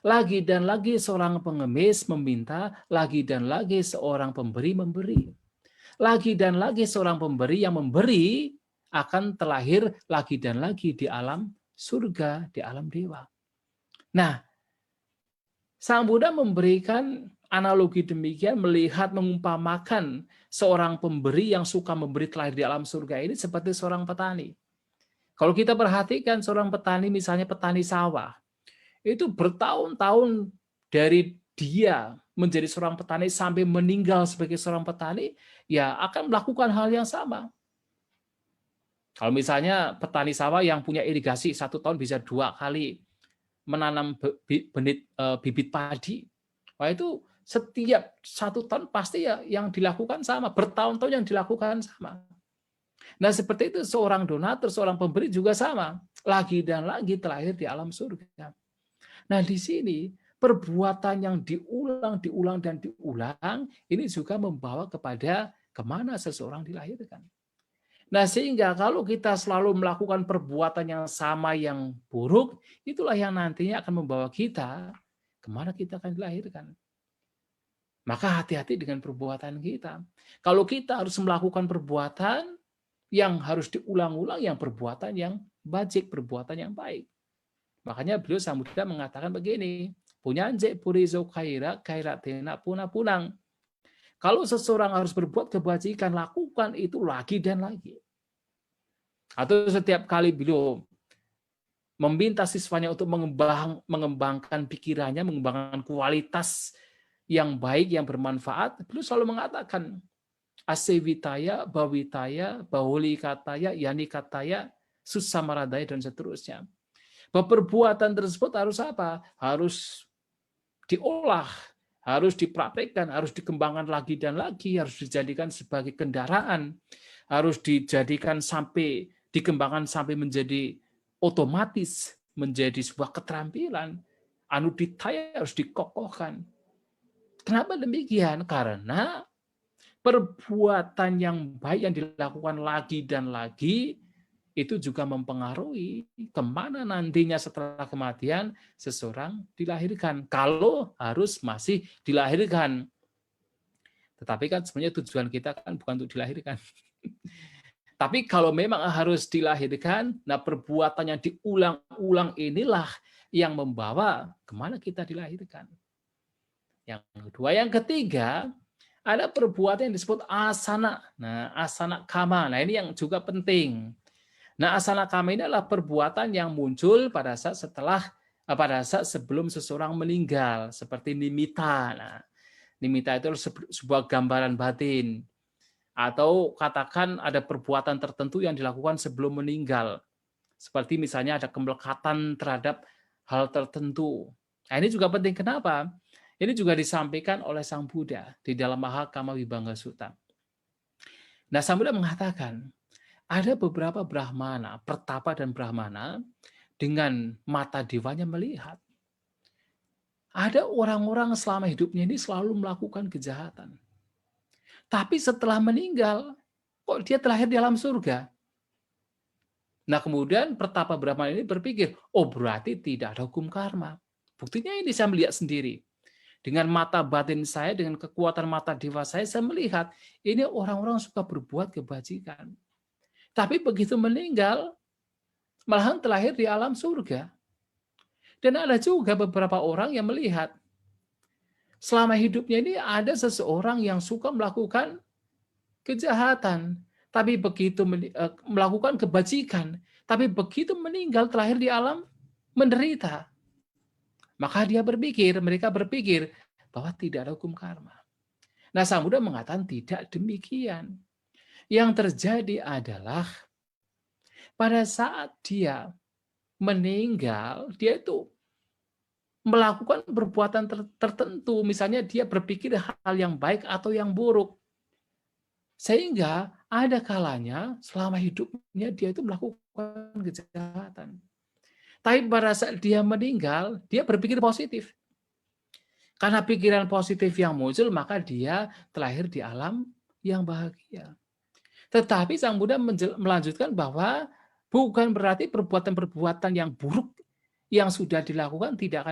Lagi dan lagi seorang pengemis meminta, lagi dan lagi seorang pemberi memberi. Lagi dan lagi seorang pemberi yang memberi akan terlahir lagi dan lagi di alam surga, di alam dewa. Nah, Sang Buddha memberikan analogi demikian, melihat mengumpamakan seorang pemberi yang suka memberi terlahir di alam surga ini seperti seorang petani. Kalau kita perhatikan seorang petani, misalnya petani sawah, itu bertahun-tahun dari dia menjadi seorang petani sampai meninggal sebagai seorang petani, ya akan melakukan hal yang sama. Kalau misalnya petani sawah yang punya irigasi 1 tahun bisa 2 kali menanam bibit padi, wah itu setiap 1 tahun pasti ya yang dilakukan sama, bertahun-tahun yang dilakukan sama. Nah seperti itu seorang donatur, seorang pemberi juga sama, lagi dan lagi terlahir di alam surga. Nah, di sini perbuatan yang diulang dan diulang ini juga membawa kepada kemana seseorang dilahirkan. Nah, sehingga kalau kita selalu melakukan perbuatan yang sama yang buruk, itulah yang nantinya akan membawa kita kemana kita akan dilahirkan. Maka hati-hati dengan perbuatan kita. Kalau kita harus melakukan perbuatan yang harus diulang-ulang, yang perbuatan yang bajik, perbuatan yang baik. Makanya beliau Sang Buddha mengatakan begini, punyanje purizo kaira tena punang. Kalau seseorang harus berbuat kebajikan, lakukan itu lagi dan lagi. Atau setiap kali beliau meminta siswanya untuk mengembangkan pikirannya, mengembangkan kualitas yang baik, yang bermanfaat, beliau selalu mengatakan, asewitaya, bawitaya, bahulikataya, yanikataya, susamaradaya, dan seterusnya. Bahwa perbuatan tersebut harus apa? Harus diolah, harus dipraktekkan, harus dikembangkan lagi dan lagi, harus dijadikan sebagai kendaraan, harus dijadikan sampai dikembangkan sampai menjadi otomatis, menjadi sebuah keterampilan. Anuditaya harus dikokohkan. Kenapa demikian? Karena perbuatan yang baik yang dilakukan lagi dan lagi itu juga mempengaruhi kemana nantinya setelah kematian seseorang dilahirkan. Kalau harus masih dilahirkan. Tetapi kan sebenarnya tujuan kita kan bukan untuk dilahirkan. Tapi kalau memang harus dilahirkan, nah perbuatan yang diulang-ulang inilah yang membawa kemana kita dilahirkan. Yang kedua, yang ketiga, ada perbuatan yang disebut asana. Nah, asana kama. Nah, ini yang juga penting. Nah, asana kama ini adalah perbuatan yang muncul pada saat sebelum seseorang meninggal, seperti nimitta. Nah, nimitta itu sebuah gambaran batin. Atau katakan ada perbuatan tertentu yang dilakukan sebelum meninggal. Seperti misalnya ada kemelekatan terhadap hal tertentu. Nah, ini juga penting. Kenapa? Ini juga disampaikan oleh Sang Buddha di dalam Mahakama Vibhanga Sutta. Nah, Sang Buddha mengatakan, ada beberapa brahmana, pertapa dan brahmana, dengan mata dewanya melihat. Ada orang-orang selama hidupnya ini selalu melakukan kejahatan. Tapi setelah meninggal, kok dia terlahir di alam surga? Nah, kemudian pertapa brahmana ini berpikir, oh berarti tidak ada hukum karma. Buktinya ini saya melihat sendiri. Dengan mata batin saya, dengan kekuatan mata dewa saya melihat ini orang-orang suka berbuat kebajikan. Tapi begitu meninggal, malahan terlahir di alam surga. Dan ada juga beberapa orang yang melihat, selama hidupnya ini ada seseorang yang suka melakukan kejahatan, tapi begitu melakukan kebajikan, tapi begitu meninggal terlahir di alam menderita. Maka mereka berpikir bahwa tidak ada hukum karma. Nah, Sang Buddha mengatakan tidak demikian. Yang terjadi adalah pada saat dia meninggal, dia itu melakukan perbuatan tertentu. Misalnya dia berpikir hal yang baik atau yang buruk. Sehingga ada kalanya selama hidupnya dia itu melakukan kejahatan. Tapi pada saat dia meninggal, dia berpikir positif. Karena pikiran positif yang muncul, maka dia terlahir di alam yang bahagia. Tetapi Sang Buddha melanjutkan bahwa bukan berarti perbuatan-perbuatan yang buruk yang sudah dilakukan tidak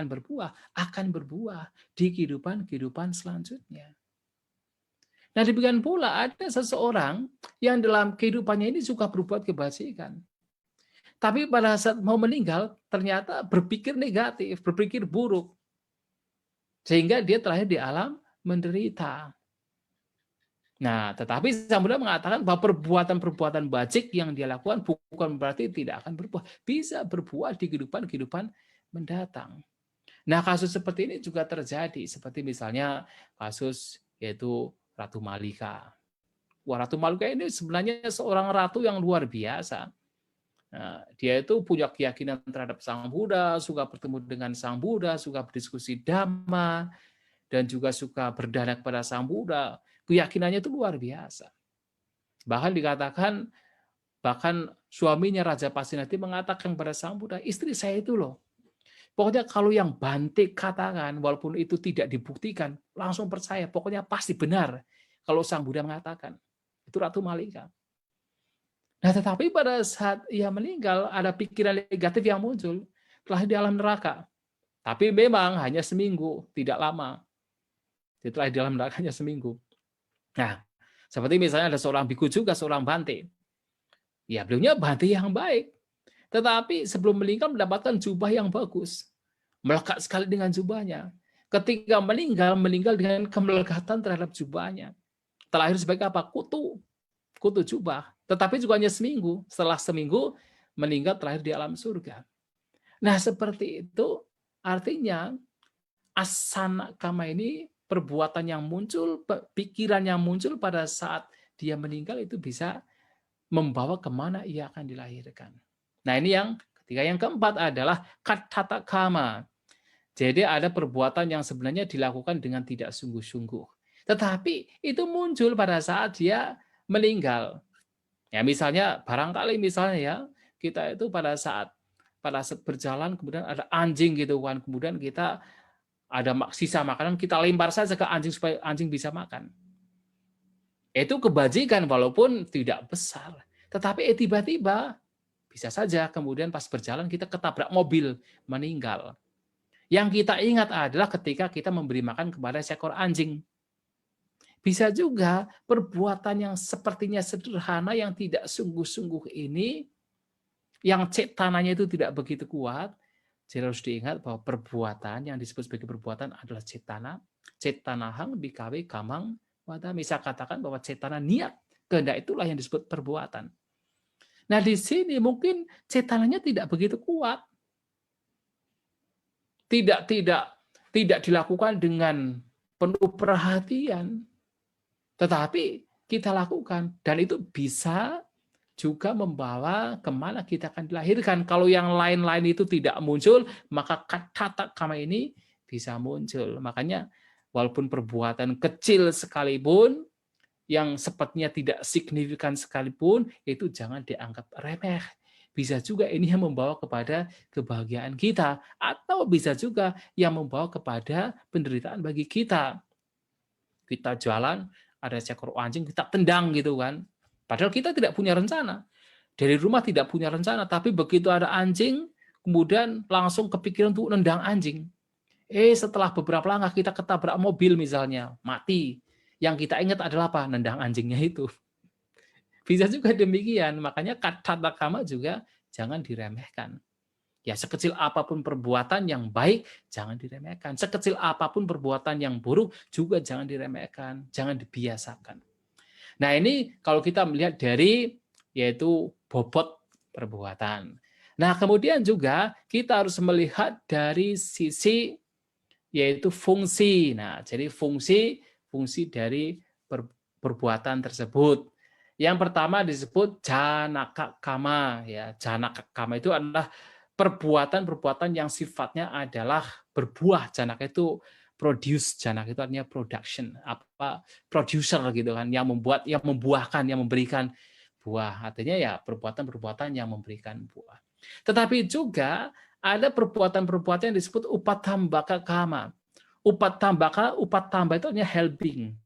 akan berbuah di kehidupan selanjutnya. Nah, demikian pula ada seseorang yang dalam kehidupannya ini suka berbuat kebajikan. Tapi pada saat mau meninggal, ternyata berpikir negatif, berpikir buruk. Sehingga dia terlahir di alam menderita. Nah, tetapi Sang Buddha mengatakan bahwa perbuatan-perbuatan bajik yang dia lakukan bukan berarti tidak akan berbuah. Bisa berbuah di kehidupan mendatang. Nah, kasus seperti ini juga terjadi. Seperti misalnya kasus yaitu Ratu Malika. Wah, Ratu Malika ini sebenarnya seorang ratu yang luar biasa. Nah, dia itu punya keyakinan terhadap Sang Buddha, suka bertemu dengan Sang Buddha, suka berdiskusi Dhamma, dan juga suka berdana kepada Sang Buddha. Keyakinannya itu luar biasa. Bahkan dikatakan, bahkan suaminya Raja Pasinati mengatakan kepada Sang Buddha, istri saya itu loh, pokoknya kalau yang Bante katakan, walaupun itu tidak dibuktikan, langsung percaya, pokoknya pasti benar. Kalau Sang Buddha mengatakan, itu Ratu Malika. Nah, tetapi pada saat ia meninggal, ada pikiran negatif yang muncul, telah di alam neraka. Tapi memang hanya seminggu, tidak lama. Setelah di dalam nerakanya seminggu. Nah, seperti misalnya ada seorang biku juga, seorang Bante. Ya, beliaunya Bante yang baik. Tetapi sebelum meninggal mendapatkan jubah yang bagus. Melekat sekali dengan jubahnya. Ketika meninggal dengan kemelekatan terhadap jubahnya. Terlahir sebagai apa? Kutu jubah. Tetapi juga hanya seminggu. Setelah seminggu, meninggal terlahir di alam surga. Nah, seperti itu artinya asana kama ini perbuatan yang muncul, pikiran yang muncul pada saat dia meninggal itu bisa membawa kemana ia akan dilahirkan. Nah, ini yang ketiga. Yang keempat adalah katata kama. Jadi ada perbuatan yang sebenarnya dilakukan dengan tidak sungguh-sungguh. Tetapi itu muncul pada saat dia meninggal. Ya misalnya barangkali misalnya ya, kita itu pada saat berjalan kemudian ada anjing gitu kan, kemudian kita ada sisa makanan kita lempar saja ke anjing supaya anjing bisa makan. Itu kebajikan walaupun tidak besar. Tetapi tiba-tiba bisa saja kemudian pas berjalan kita ketabrak mobil, meninggal. Yang kita ingat adalah ketika kita memberi makan kepada seekor anjing. Bisa juga perbuatan yang sepertinya sederhana yang tidak sungguh-sungguh ini, yang cetananya itu tidak begitu kuat, jadi harus diingat bahwa perbuatan yang disebut sebagai perbuatan adalah cetana, cetanahang bikawe kamang wadami. Bisa katakan bahwa cetana niat, kehendak itulah yang disebut perbuatan. Nah di sini mungkin cetananya tidak begitu kuat, tidak tidak tidak dilakukan dengan penuh perhatian, tetapi kita lakukan dan itu bisa juga membawa kemana kita akan dilahirkan. Kalau yang lain-lain itu tidak muncul, maka kata kama ini bisa muncul. Makanya walaupun perbuatan kecil sekalipun, yang sepertinya tidak signifikan sekalipun, itu jangan dianggap remeh. Bisa juga ini yang membawa kepada kebahagiaan kita, atau bisa juga yang membawa kepada penderitaan bagi kita. Kita jalan, ada seekor anjing, kita tendang gitu kan. Padahal kita tidak punya rencana. Dari rumah tidak punya rencana, tapi begitu ada anjing, kemudian langsung kepikiran untuk nendang anjing. Setelah beberapa langkah kita ketabrak mobil misalnya, mati. Yang kita ingat adalah apa? Nendang anjingnya itu. Bisa juga demikian. Makanya kata kama juga jangan diremehkan. Ya, sekecil apapun perbuatan yang baik, jangan diremehkan. Sekecil apapun perbuatan yang buruk, juga jangan diremehkan. Jangan dibiasakan. Nah, ini kalau kita melihat dari yaitu bobot perbuatan. Nah, kemudian juga kita harus melihat dari sisi yaitu fungsi. Nah, jadi fungsi dari perbuatan tersebut. Yang pertama disebut janaka kama ya. Janaka kama itu adalah perbuatan-perbuatan yang sifatnya adalah berbuah. Janaka itu produce, janaka itu artinya production, apa producer gitu kan, yang membuat, yang membuahkan, yang memberikan buah. Artinya ya perbuatan-perbuatan yang memberikan buah. Tetapi juga ada perbuatan-perbuatan yang disebut upatambaka kama. Upatamba itu artinya helping.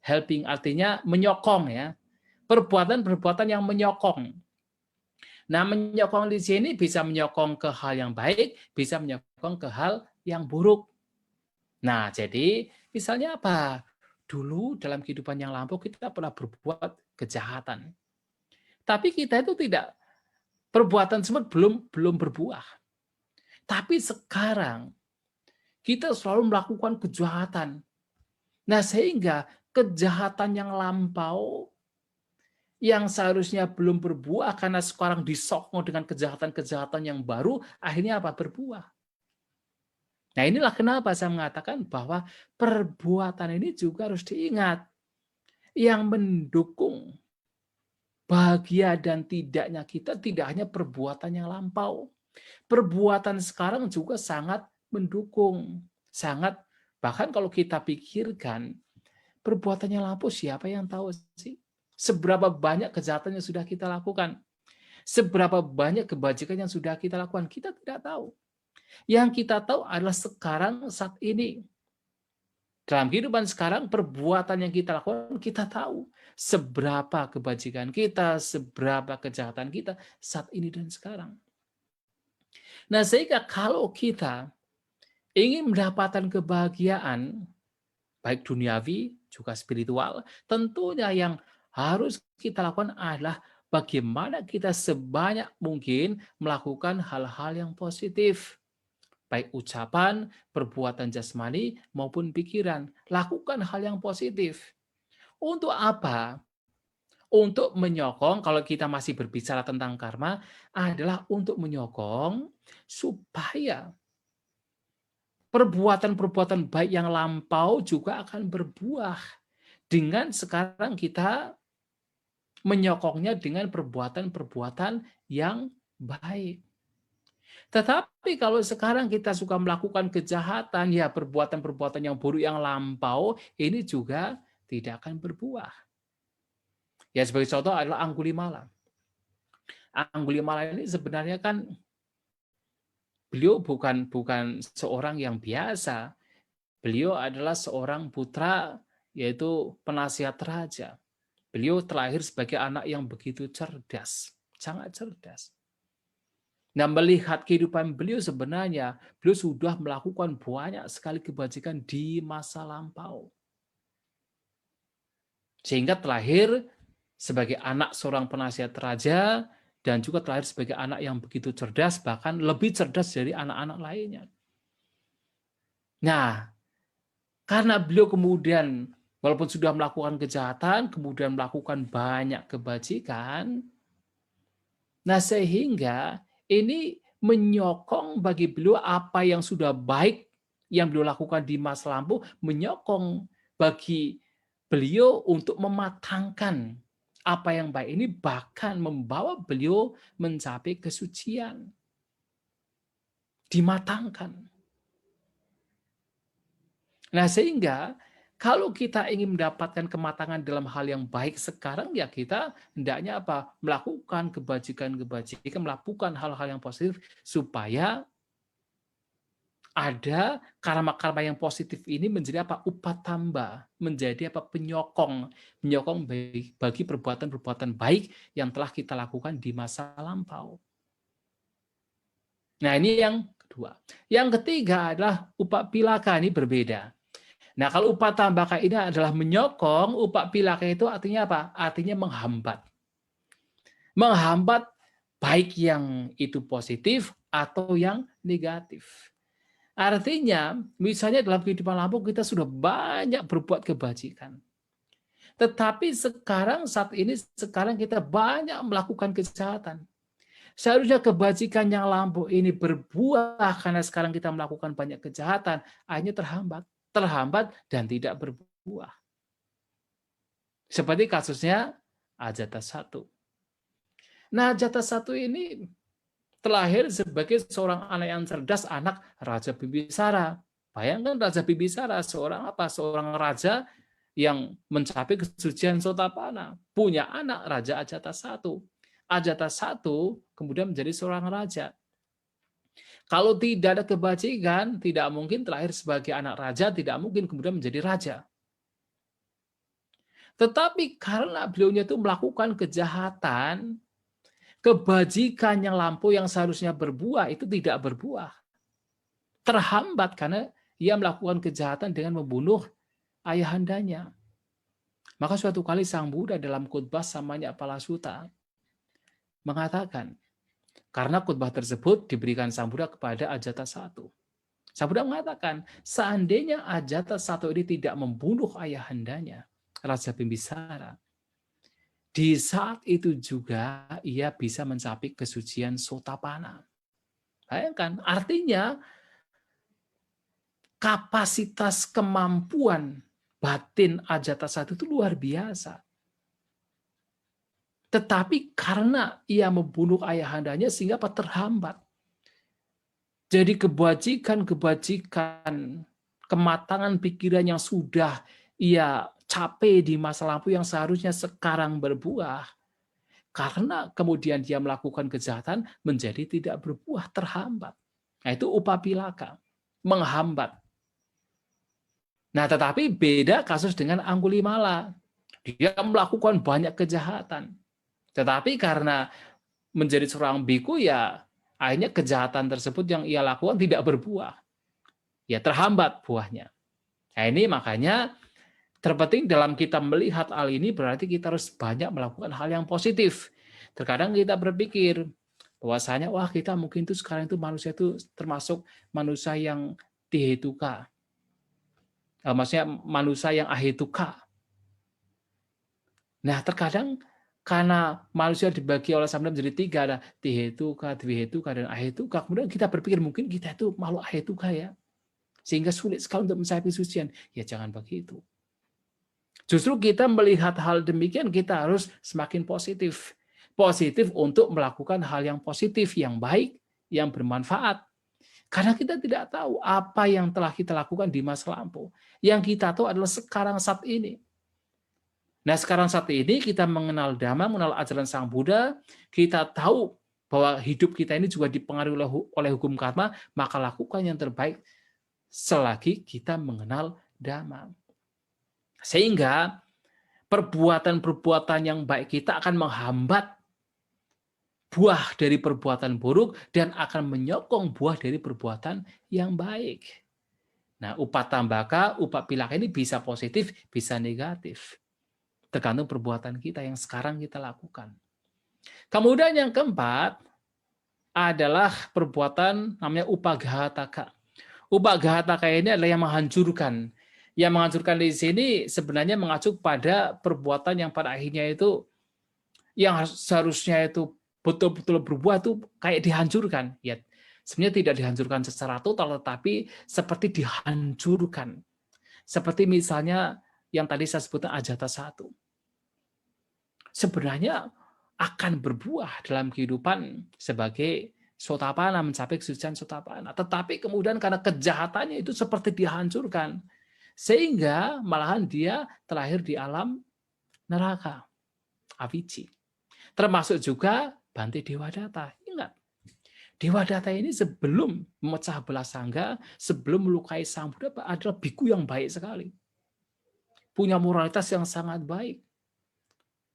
Helping artinya menyokong ya. Perbuatan-perbuatan yang menyokong. Nah, menyokong di sini bisa menyokong ke hal yang baik, bisa menyokong ke hal yang buruk. Nah, jadi misalnya apa? Dulu dalam kehidupan yang lampau kita pernah berbuat kejahatan. Tapi kita itu tidak, perbuatan tersebut belum berbuah. Tapi sekarang kita selalu melakukan kejahatan. Nah, sehingga kejahatan yang lampau yang seharusnya belum berbuah karena sekarang disokong dengan kejahatan-kejahatan yang baru, akhirnya apa? Berbuah. Nah, inilah kenapa saya mengatakan bahwa perbuatan ini juga harus diingat. Yang mendukung bahagia dan tidaknya kita tidak hanya perbuatan yang lampau. Perbuatan sekarang juga sangat mendukung. Sangat, bahkan kalau kita pikirkan, perbuatan yang lampau siapa yang tahu sih? Seberapa banyak kejahatan yang sudah kita lakukan? Seberapa banyak kebajikan yang sudah kita lakukan? Kita tidak tahu. Yang kita tahu adalah sekarang, saat ini. Dalam kehidupan sekarang, perbuatan yang kita lakukan, kita tahu seberapa kebajikan kita, seberapa kejahatan kita saat ini dan sekarang. Nah, sehingga kalau kita ingin mendapatkan kebahagiaan, baik duniawi juga spiritual, tentunya yang harus kita lakukan adalah bagaimana kita sebanyak mungkin melakukan hal-hal yang positif. Baik ucapan, perbuatan jasmani, maupun pikiran. Lakukan hal yang positif. Untuk apa? Untuk menyokong, kalau kita masih berbicara tentang karma, adalah untuk menyokong supaya perbuatan-perbuatan baik yang lampau juga akan berbuah. Dengan sekarang kita menyokongnya dengan perbuatan-perbuatan yang baik. Tetapi kalau sekarang kita suka melakukan kejahatan, ya perbuatan-perbuatan yang buruk yang lampau, ini juga tidak akan berbuah. Ya sebagai contoh adalah Anggulimala. Anggulimala ini sebenarnya kan beliau bukan bukan seorang yang biasa. Beliau adalah seorang putra, yaitu penasihat raja. Beliau terlahir sebagai anak yang begitu cerdas, sangat cerdas. Nah, melihat kehidupan beliau sebenarnya, beliau sudah melakukan banyak sekali kebajikan di masa lampau. Sehingga terlahir sebagai anak seorang penasihat raja, dan juga terlahir sebagai anak yang begitu cerdas, bahkan lebih cerdas dari anak-anak lainnya. Nah, karena beliau kemudian, walaupun sudah melakukan kejahatan, kemudian melakukan banyak kebajikan, nah sehingga ini menyokong bagi beliau apa yang sudah baik yang beliau lakukan di masa lampau, menyokong bagi beliau untuk mematangkan apa yang baik ini, bahkan membawa beliau mencapai kesucian, dimatangkan. Nah, sehingga kalau kita ingin mendapatkan kematangan dalam hal yang baik sekarang, ya kita hendaknya apa? Melakukan kebajikan-kebajikan, melakukan hal-hal yang positif supaya ada karma-karma yang positif ini menjadi apa? Upah tambah, menjadi apa? Penyokong bagi perbuatan-perbuatan baik yang telah kita lakukan di masa lampau. Nah, ini yang kedua. Yang ketiga adalah upah pilaka, ini berbeda. Nah, kalau upah tambaka ini adalah menyokong, upah pilaka itu artinya apa? Artinya menghambat. Menghambat baik yang itu positif atau yang negatif. Artinya, misalnya dalam kehidupan lampau kita sudah banyak berbuat kebajikan. Tetapi sekarang kita banyak melakukan kejahatan. Seharusnya kebajikan yang lampau ini berbuah karena sekarang kita melakukan banyak kejahatan, akhirnya terhambat dan tidak berbuah. Seperti kasusnya Ajatasattu. Nah, Ajatasattu ini terlahir sebagai seorang anak yang cerdas, anak Raja Bibisara. Bayangkan Raja Bibisara, seorang raja yang mencapai kesucian Sotapanna, punya anak Raja Ajatasattu. Ajatasattu kemudian menjadi seorang raja. Kalau tidak ada kebajikan, tidak mungkin terlahir sebagai anak raja, tidak mungkin kemudian menjadi raja. Tetapi karena beliaunya itu melakukan kejahatan, kebajikan yang lampau yang seharusnya berbuah itu tidak berbuah. Terhambat karena ia melakukan kejahatan dengan membunuh ayahandanya. Maka suatu kali Sang Buddha dalam khotbah Samanya Palasuta mengatakan, karena khotbah tersebut diberikan Sang Buddha kepada Ajatasattu. Sang Buddha mengatakan, seandainya Ajatasattu ini tidak membunuh ayahandanya, Raja Bimbisara, di saat itu juga ia bisa mencapai kesucian Sotapanna. Bayangkan, artinya kapasitas kemampuan batin Ajatasattu itu luar biasa. Tetapi karena ia membunuh ayahandanya sehingga terhambat. Jadi kebajikan, kematangan pikiran yang sudah ia capai di masa lampau yang seharusnya sekarang berbuah, karena kemudian dia melakukan kejahatan menjadi tidak berbuah, terhambat. Nah, itu upapilaka, menghambat. Nah, tetapi beda kasus dengan Anggulimala. Dia melakukan banyak kejahatan. Tetapi karena menjadi seorang biku, ya akhirnya kejahatan tersebut yang ia lakukan tidak berbuah. Ya terhambat buahnya. Nah, ini makanya terpenting dalam kita melihat hal ini berarti kita harus banyak melakukan hal yang positif. Terkadang kita berpikir bahwasanya wah kita mungkin itu sekarang itu manusia itu termasuk manusia yang tihetuka. Maksudnya manusia yang ahetuka. Nah, terkadang karena manusia dibagi oleh Sang Buddha menjadi tiga, ada tihetuka, dvihetuka, dan ahetuka. Kemudian kita berpikir mungkin kita itu makhluk ahetuka ya. Sehingga sulit sekali untuk mencapai kesucian. Ya jangan begitu. Justru kita melihat hal demikian, kita harus semakin positif. Positif untuk melakukan hal yang positif, yang baik, yang bermanfaat. Karena kita tidak tahu apa yang telah kita lakukan di masa lampau. Yang kita tahu adalah sekarang saat ini. Nah, sekarang saat ini kita mengenal Dhamma, mengenal ajaran Sang Buddha, kita tahu bahwa hidup kita ini juga dipengaruhi oleh hukum karma, maka lakukan yang terbaik selagi kita mengenal Dhamma. Sehingga perbuatan-perbuatan yang baik kita akan menghambat buah dari perbuatan buruk dan akan menyokong buah dari perbuatan yang baik. Nah, upatambaka, upapilaka ini bisa positif, bisa negatif. Tergantung perbuatan kita yang sekarang kita lakukan. Kemudian yang keempat adalah perbuatan namanya upaghataka. Upaghataka ini adalah yang menghancurkan. Yang menghancurkan di sini sebenarnya mengacu pada perbuatan yang pada akhirnya itu yang seharusnya itu betul-betul berbuah itu kayak dihancurkan. Ya, sebenarnya tidak dihancurkan secara total, tetapi seperti dihancurkan. Seperti misalnya yang tadi saya sebutkan ajata satu. Sebenarnya akan berbuah dalam kehidupan sebagai sotapana, mencapai kesucian sotapana. Tetapi kemudian karena kejahatannya itu seperti dihancurkan. Sehingga malahan dia terlahir di alam neraka, avici. Termasuk juga Bante Dewadatta. Ingat, Dewadatta ini sebelum memecah belah sangga, sebelum melukai Sang Buddha adalah biku yang baik sekali. Punya moralitas yang sangat baik.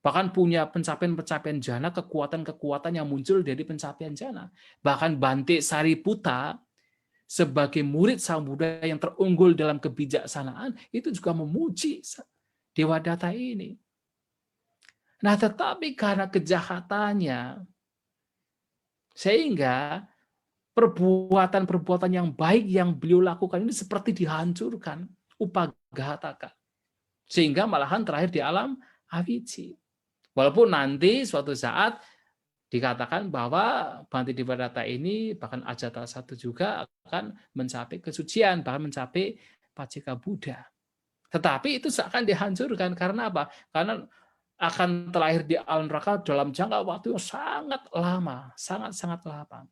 Bahkan punya pencapaian-pencapaian jana, kekuatan-kekuatan yang muncul dari pencapaian jana. Bahkan Bante Sariputta sebagai murid Sang Buddha yang terunggul dalam kebijaksanaan, itu juga memuji Dewadatta ini. Nah, tetapi karena kejahatannya, sehingga perbuatan-perbuatan yang baik yang beliau lakukan ini seperti dihancurkan, upaghataka. Sehingga malahan terakhir di alam avici. Walaupun nanti suatu saat dikatakan bahwa Bante Dewadatta ini, bahkan ajata satu juga akan mencapai kesucian, bahkan mencapai Paceka Buddha. Tetapi itu seakan dihancurkan. Karena apa? Karena akan terlahir di alam neraka dalam jangka waktu yang sangat lama, sangat-sangat lama.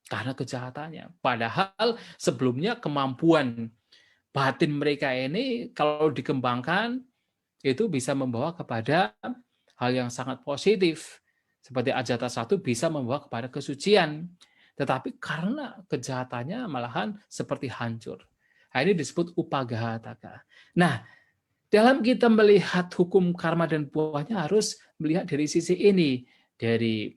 Karena kejahatannya. Padahal sebelumnya kemampuan batin mereka ini kalau dikembangkan itu bisa membawa kepada hal yang sangat positif. Seperti ajata satu bisa membawa kepada kesucian. Tetapi karena kejahatannya malahan seperti hancur. Nah, ini disebut upaghataka. Nah, dalam kita melihat hukum karma dan buahnya harus melihat dari sisi ini, dari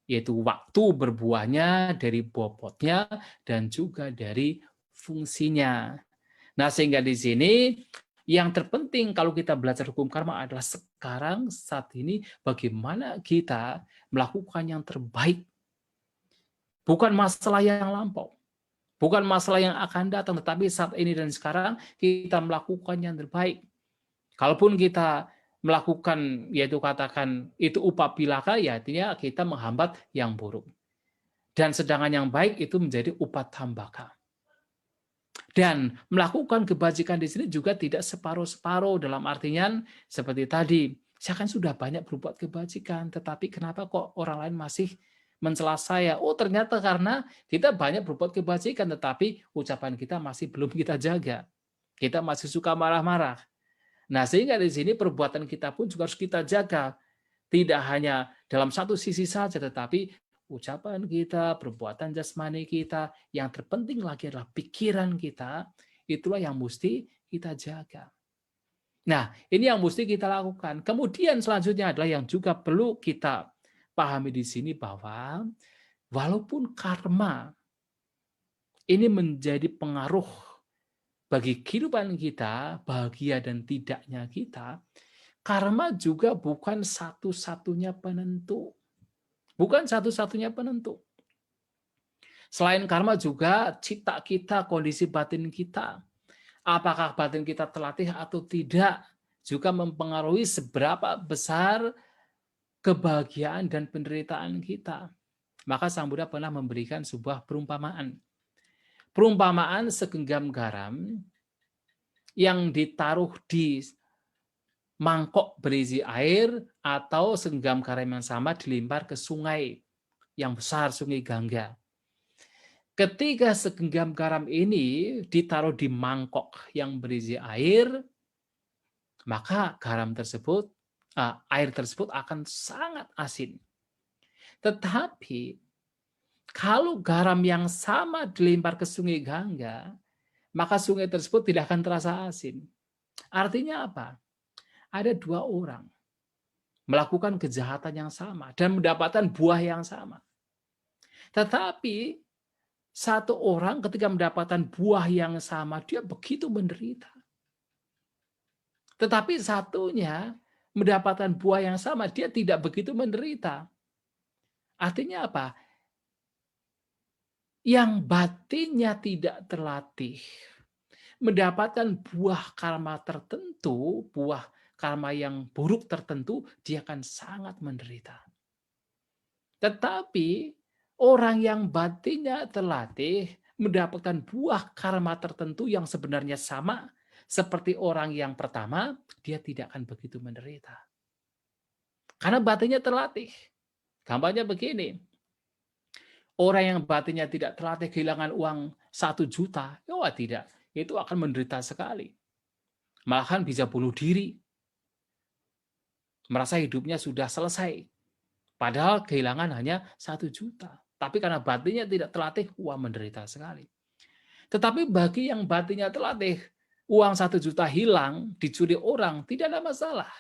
yaitu waktu berbuahnya, dari bobotnya, dan juga dari fungsinya. Nah, sehingga di sini yang terpenting kalau kita belajar hukum karma adalah sekarang, saat ini, bagaimana kita melakukan yang terbaik. Bukan masalah yang lampau, bukan masalah yang akan datang, tetapi saat ini dan sekarang kita melakukan yang terbaik. Kalaupun kita melakukan, yaitu katakan itu upapilaka, ya artinya kita menghambat yang buruk. Dan sedangkan yang baik itu menjadi upatambaka. Dan melakukan kebajikan di sini juga tidak separuh-separuh, dalam artian seperti tadi, saya kan sudah banyak berbuat kebajikan, tetapi kenapa kok orang lain masih mencela saya? Oh, ternyata karena kita banyak berbuat kebajikan, tetapi ucapan kita masih belum kita jaga. Kita masih suka marah-marah. Nah, sehingga di sini perbuatan kita pun juga harus kita jaga. Tidak hanya dalam satu sisi saja, tetapi ucapan kita, perbuatan jasmani kita, yang terpenting lagi adalah pikiran kita, itulah yang mesti kita jaga. Nah, ini yang mesti kita lakukan. Kemudian selanjutnya adalah yang juga perlu kita pahami di sini bahwa walaupun karma ini menjadi pengaruh bagi kehidupan kita, bahagia dan tidaknya kita, karma juga bukan satu-satunya penentu. Bukan satu-satunya penentu. Selain karma juga cita kita, kondisi batin kita. Apakah batin kita terlatih atau tidak, juga mempengaruhi seberapa besar kebahagiaan dan penderitaan kita. Maka Sang Buddha pernah memberikan sebuah perumpamaan. Perumpamaan segenggam garam yang ditaruh di mangkok berisi air atau segenggam garam yang sama dilempar ke sungai yang besar, Sungai Gangga. Ketika segenggam garam ini ditaruh di mangkok yang berisi air, maka air tersebut akan sangat asin. Tetapi kalau garam yang sama dilempar ke Sungai Gangga, maka sungai tersebut tidak akan terasa asin. Artinya apa? Ada dua orang melakukan kejahatan yang sama dan mendapatkan buah yang sama. Tetapi satu orang ketika mendapatkan buah yang sama, dia begitu menderita. Tetapi satunya mendapatkan buah yang sama, dia tidak begitu menderita. Artinya apa? Yang batinnya tidak terlatih, mendapatkan buah karma tertentu, buah karma yang buruk tertentu, dia akan sangat menderita. Tetapi orang yang batinnya terlatih, mendapatkan buah karma tertentu yang sebenarnya sama seperti orang yang pertama, dia tidak akan begitu menderita. Karena batinnya terlatih. Gampangnya begini, orang yang batinnya tidak terlatih kehilangan uang 1 juta, tidak. Itu akan menderita sekali. Malahan bisa bunuh diri. Merasa hidupnya sudah selesai. Padahal kehilangan hanya 1 juta. Tapi karena batinnya tidak terlatih, menderita sekali. Tetapi bagi yang batinnya terlatih, uang 1 juta hilang, dicuri orang, tidak ada masalah.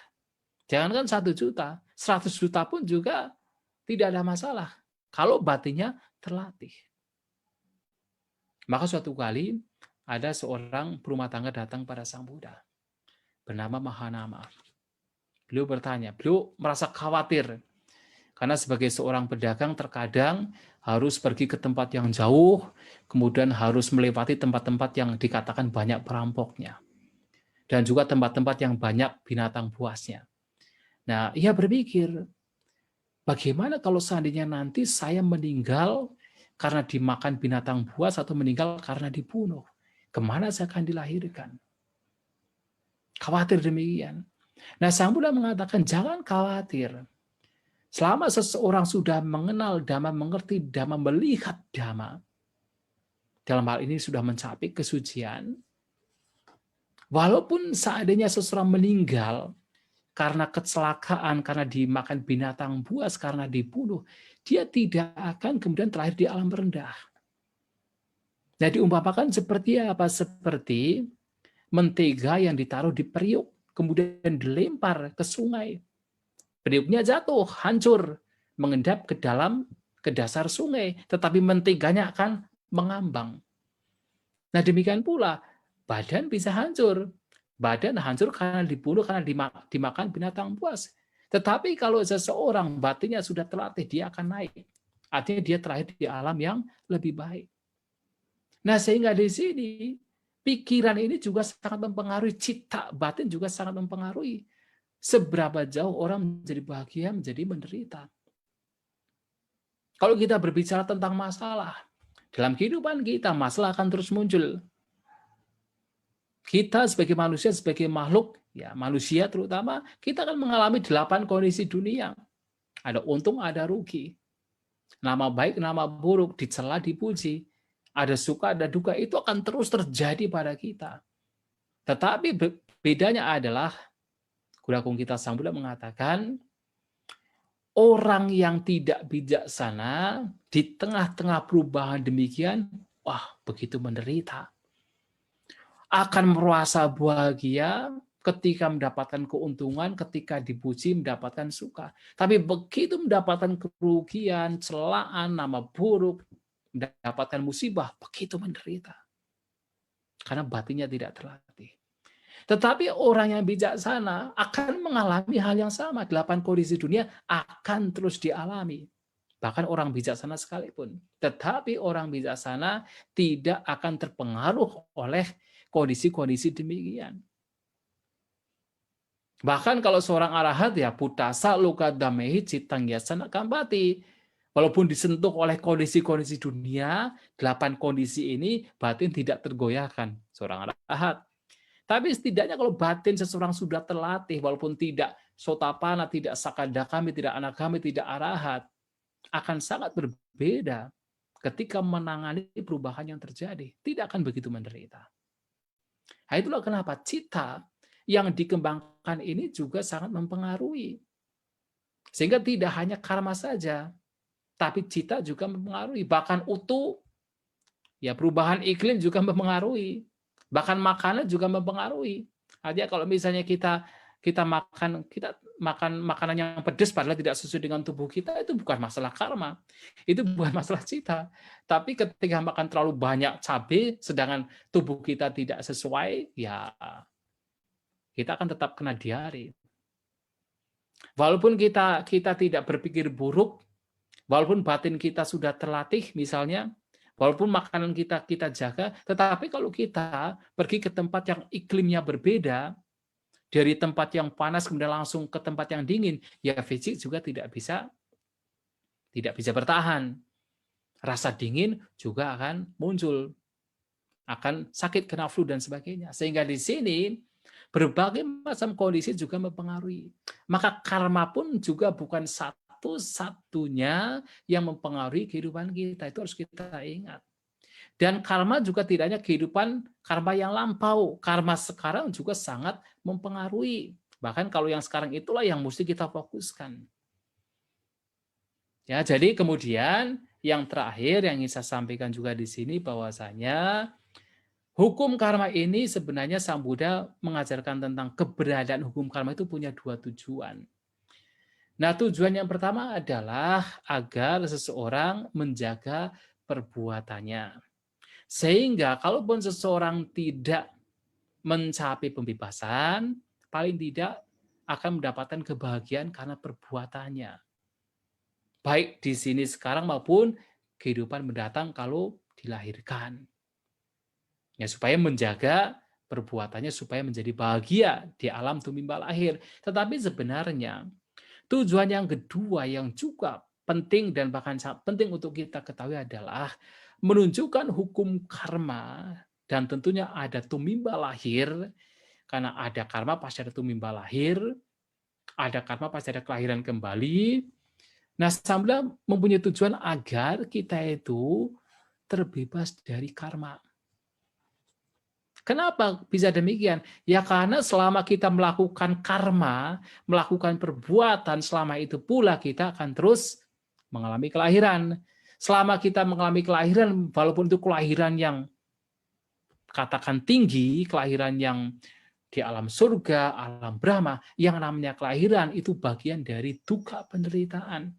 Jangankan 1 juta, 100 juta pun juga tidak ada masalah. Kalau batinnya terlatih. Maka suatu kali ada seorang berumah tangga datang pada Sang Buddha bernama Mahanama. Beliau bertanya, beliau merasa khawatir karena sebagai seorang pedagang terkadang harus pergi ke tempat yang jauh, kemudian harus melewati tempat-tempat yang dikatakan banyak perampoknya dan juga tempat-tempat yang banyak binatang buasnya. Nah, ia berpikir, bagaimana kalau seandainya nanti saya meninggal karena dimakan binatang buas atau meninggal karena dibunuh? Kemana saya akan dilahirkan? Khawatir demikian. Nah, Sang Buddha mengatakan, jangan khawatir. Selama seseorang sudah mengenal Dhamma, mengerti Dhamma, melihat Dhamma, dalam hal ini sudah mencapai kesucian, walaupun seandainya seseorang meninggal karena kecelakaan, karena dimakan binatang buas, karena dibunuh, dia tidak akan kemudian terakhir di alam rendah. Nah, diumpamakan seperti apa? Seperti mentega yang ditaruh di periuk, kemudian dilempar ke sungai. Periuknya jatuh, hancur, mengendap ke dasar sungai, tetapi menteganya akan mengambang. Nah, demikian pula, badan bisa hancur. Badan hancur karena dibunuh, karena dimakan binatang buas. Tetapi kalau seseorang batinnya sudah terlatih, dia akan naik. Artinya dia terakhir di alam yang lebih baik. Nah, sehingga di sini pikiran ini juga sangat mempengaruhi, cita batin juga sangat mempengaruhi seberapa jauh orang menjadi bahagia, menjadi menderita. Kalau kita berbicara tentang masalah, dalam kehidupan kita masalah akan terus muncul. Kita sebagai manusia, sebagai makhluk, ya manusia terutama, kita akan mengalami 8 kondisi dunia. Ada untung, ada rugi. Nama baik, nama buruk, dicela, dipuji. Ada suka, ada duka, itu akan terus terjadi pada kita. Tetapi bedanya adalah, Buddha Kongkita Sang Buddha mengatakan, orang yang tidak bijaksana di tengah-tengah perubahan demikian, begitu menderita. Akan merasa bahagia ketika mendapatkan keuntungan, ketika dipuji, mendapatkan suka. Tapi begitu mendapatkan kerugian, celaan, nama buruk, mendapatkan musibah, begitu menderita. Karena batinnya tidak terlatih. Tetapi orang yang bijaksana akan mengalami hal yang sama. 8 kondisi dunia akan terus dialami. Bahkan orang bijaksana sekalipun. Tetapi orang bijaksana tidak akan terpengaruh oleh kondisi-kondisi demikian. Bahkan kalau seorang arahat, ya putasa luka damehi citang yasana kambati. Walaupun disentuh oleh kondisi-kondisi dunia, 8 kondisi ini batin tidak tergoyahkan seorang arahat. Tapi setidaknya kalau batin seseorang sudah terlatih, walaupun tidak sotapana, tidak sakadakami, tidak anagami, tidak arahat, akan sangat berbeda. ketika menangani perubahan yang terjadi. Tidak akan begitu menderita. Nah, itulah kenapa cita yang dikembangkan ini juga sangat mempengaruhi. Sehingga tidak hanya karma saja, tapi cita juga mempengaruhi. Bahkan utuh, ya perubahan iklim juga mempengaruhi. Bahkan makanan juga mempengaruhi. Artinya kalau misalnya kita makan makanan yang pedas padahal tidak sesuai dengan tubuh kita, itu bukan masalah karma. Itu bukan masalah cita. Tapi ketika makan terlalu banyak cabai sedangkan tubuh kita tidak sesuai, ya kita akan tetap kena diare. Walaupun kita tidak berpikir buruk, walaupun batin kita sudah terlatih misalnya, walaupun makanan kita jaga, tetapi kalau kita pergi ke tempat yang iklimnya berbeda, dari tempat yang panas kemudian langsung ke tempat yang dingin, ya fisik juga tidak bisa bertahan. Rasa dingin juga akan muncul, akan sakit, kena flu dan sebagainya. Sehingga di sini berbagai macam kondisi juga mempengaruhi. Maka karma pun juga bukan satu-satunya yang mempengaruhi kehidupan kita. Itu harus kita ingat. Dan karma juga tidak hanya kehidupan karma yang lampau. Karma sekarang juga sangat mempengaruhi. Bahkan kalau yang sekarang itulah yang mesti kita fokuskan. Ya, jadi kemudian yang terakhir yang ingin saya sampaikan juga di sini bahwasanya hukum karma ini sebenarnya Sang Buddha mengajarkan tentang keberadaan hukum karma itu punya dua tujuan. Nah, tujuan yang pertama adalah agar seseorang menjaga perbuatannya. Sehingga kalaupun seseorang tidak mencapai pembebasan, paling tidak akan mendapatkan kebahagiaan karena perbuatannya. Baik di sini sekarang maupun kehidupan mendatang kalau dilahirkan. Ya, supaya menjaga perbuatannya supaya menjadi bahagia di alam tumimba lahir. Tetapi sebenarnya tujuan yang kedua yang juga penting dan bahkan sangat penting untuk kita ketahui adalah menunjukkan hukum karma, dan tentunya ada tumimba lahir, karena ada karma pasti ada tumimba lahir, ada karma pasti ada kelahiran kembali. Nah, Sang mempunyai tujuan agar kita itu terbebas dari karma. Kenapa bisa demikian? Ya karena selama kita melakukan karma, melakukan perbuatan, selama itu pula kita akan terus mengalami kelahiran. Selama kita mengalami kelahiran, walaupun itu kelahiran yang katakan tinggi, kelahiran yang di alam surga, alam Brahma, yang namanya kelahiran itu bagian dari duka penderitaan.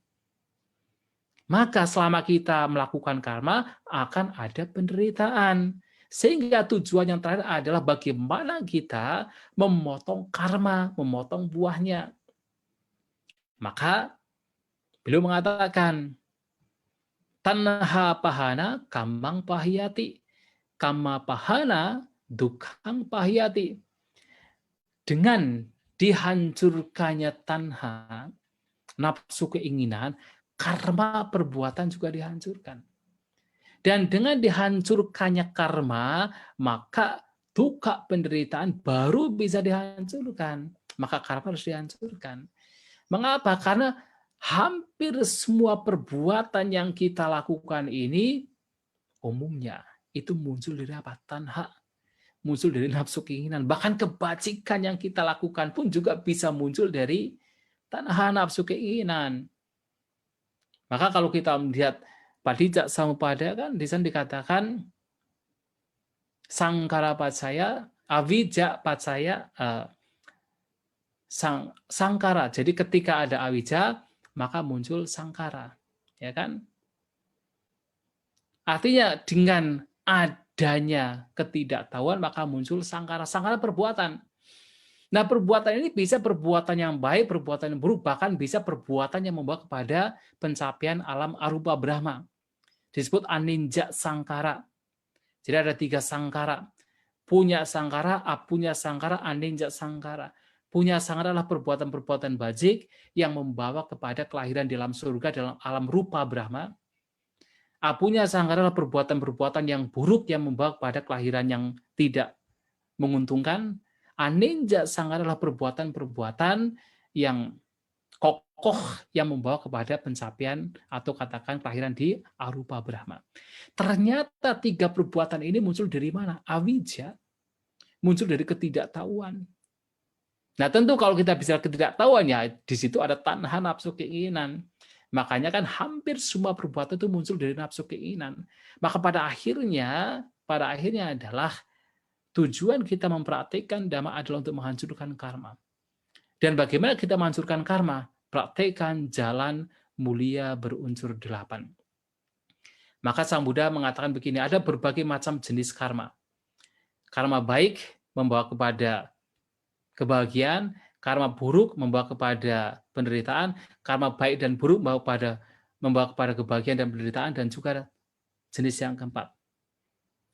Maka selama kita melakukan karma, akan ada penderitaan. Sehingga tujuan yang terakhir adalah bagaimana kita memotong karma, memotong buahnya. Maka beliau mengatakan, tanha pahana kamang pahyati, kama pahana dukhang pahyati. Dengan dihancurkannya tanha, nafsu keinginan, karma perbuatan juga dihancurkan. Dan dengan dihancurkannya karma, maka duka penderitaan baru bisa dihancurkan. Maka karma harus dihancurkan. Mengapa? Karena hampir semua perbuatan yang kita lakukan ini umumnya itu muncul dari apa? Tanha. Muncul dari nafsu keinginan. Bahkan kebajikan yang kita lakukan pun juga bisa muncul dari tanha, nafsu keinginan. Maka kalau kita melihat Padijak Samupada kan di sana dikatakan sangkara pacaya, awija pacaya, sangkara. Jadi ketika ada awija, maka muncul sangkara, ya kan? Artinya dengan adanya ketidaktahuan maka muncul sangkara. Sangkara perbuatan. Nah, perbuatan ini bisa perbuatan yang baik, perbuatan yang buruk, bahkan bisa perbuatan yang membawa kepada pencapaian alam arupa Brahma. Disebut aninja sangkara. Jadi ada 3 sangkara. Punya sangkara, apunya sangkara, aninja sangkara. Punya sangkara adalah perbuatan-perbuatan bajik yang membawa kepada kelahiran di dalam surga, dalam alam rupa Brahma. Apunya sangkara adalah perbuatan-perbuatan yang buruk yang membawa kepada kelahiran yang tidak menguntungkan. Aninja sangkara adalah perbuatan-perbuatan yang kokoh yang membawa kepada pencapaian atau katakan kelahiran di arupa Brahma. Ternyata 3 perbuatan ini muncul dari mana? Awija, muncul dari ketidaktahuan. Nah, tentu kalau kita bicara ketidaktahuan, ya di situ ada tanha, nafsu, keinginan. Makanya kan hampir semua perbuatan itu muncul dari nafsu keinginan. Maka pada akhirnya adalah tujuan kita mempraktikkan Dhamma adalah untuk menghancurkan karma. Dan bagaimana kita menghancurkan karma? Praktekkan jalan mulia berunsur 8. Maka Sang Buddha mengatakan begini, ada berbagai macam jenis karma. Karma baik membawa kepada kebahagiaan, karma buruk membawa kepada penderitaan, karma baik dan buruk membawa kepada kebahagiaan dan penderitaan, dan juga jenis yang keempat,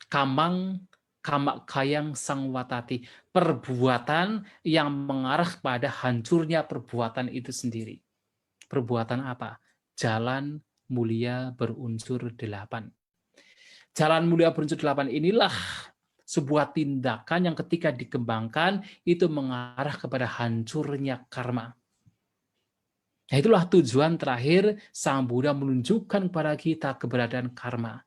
kamang kamak kayang sangwatati, perbuatan yang mengarah pada hancurnya perbuatan itu sendiri. Perbuatan apa? Jalan mulia berunsur 8. Jalan mulia berunsur 8 inilah sebuah tindakan yang ketika dikembangkan itu mengarah kepada hancurnya karma. Nah, itulah tujuan terakhir Sang Buddha menunjukkan kepada kita keberadaan karma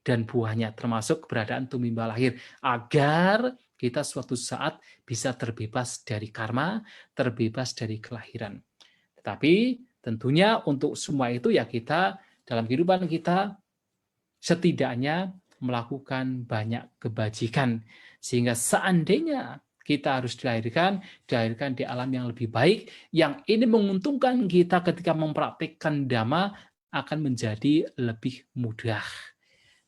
dan buahnya, termasuk keberadaan tumimba lahir, agar kita suatu saat bisa terbebas dari karma, terbebas dari kelahiran. Tetapi tentunya untuk semua itu ya kita dalam kehidupan kita setidaknya melakukan banyak kebajikan, sehingga seandainya kita harus dilahirkan di alam yang lebih baik, yang ini menguntungkan kita ketika mempraktikkan Dhamma akan menjadi lebih mudah.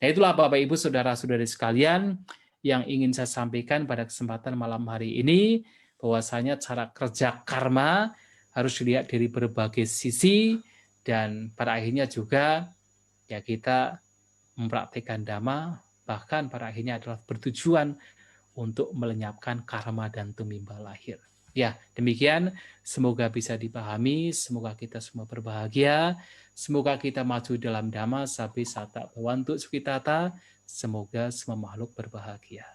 Nah, itulah Bapak Ibu Saudara-saudari sekalian yang ingin saya sampaikan pada kesempatan malam hari ini, bahwasanya cara kerja karma harus dilihat dari berbagai sisi, dan pada akhirnya juga ya kita mempraktikkan Dhamma, bahkan pada akhirnya adalah bertujuan untuk melenyapkan karma dan tumimba lahir. Ya, demikian. Semoga bisa dipahami, semoga kita semua berbahagia, semoga kita maju dalam Dhamma, sabi sata bawantu sukitata, semoga semua makhluk berbahagia.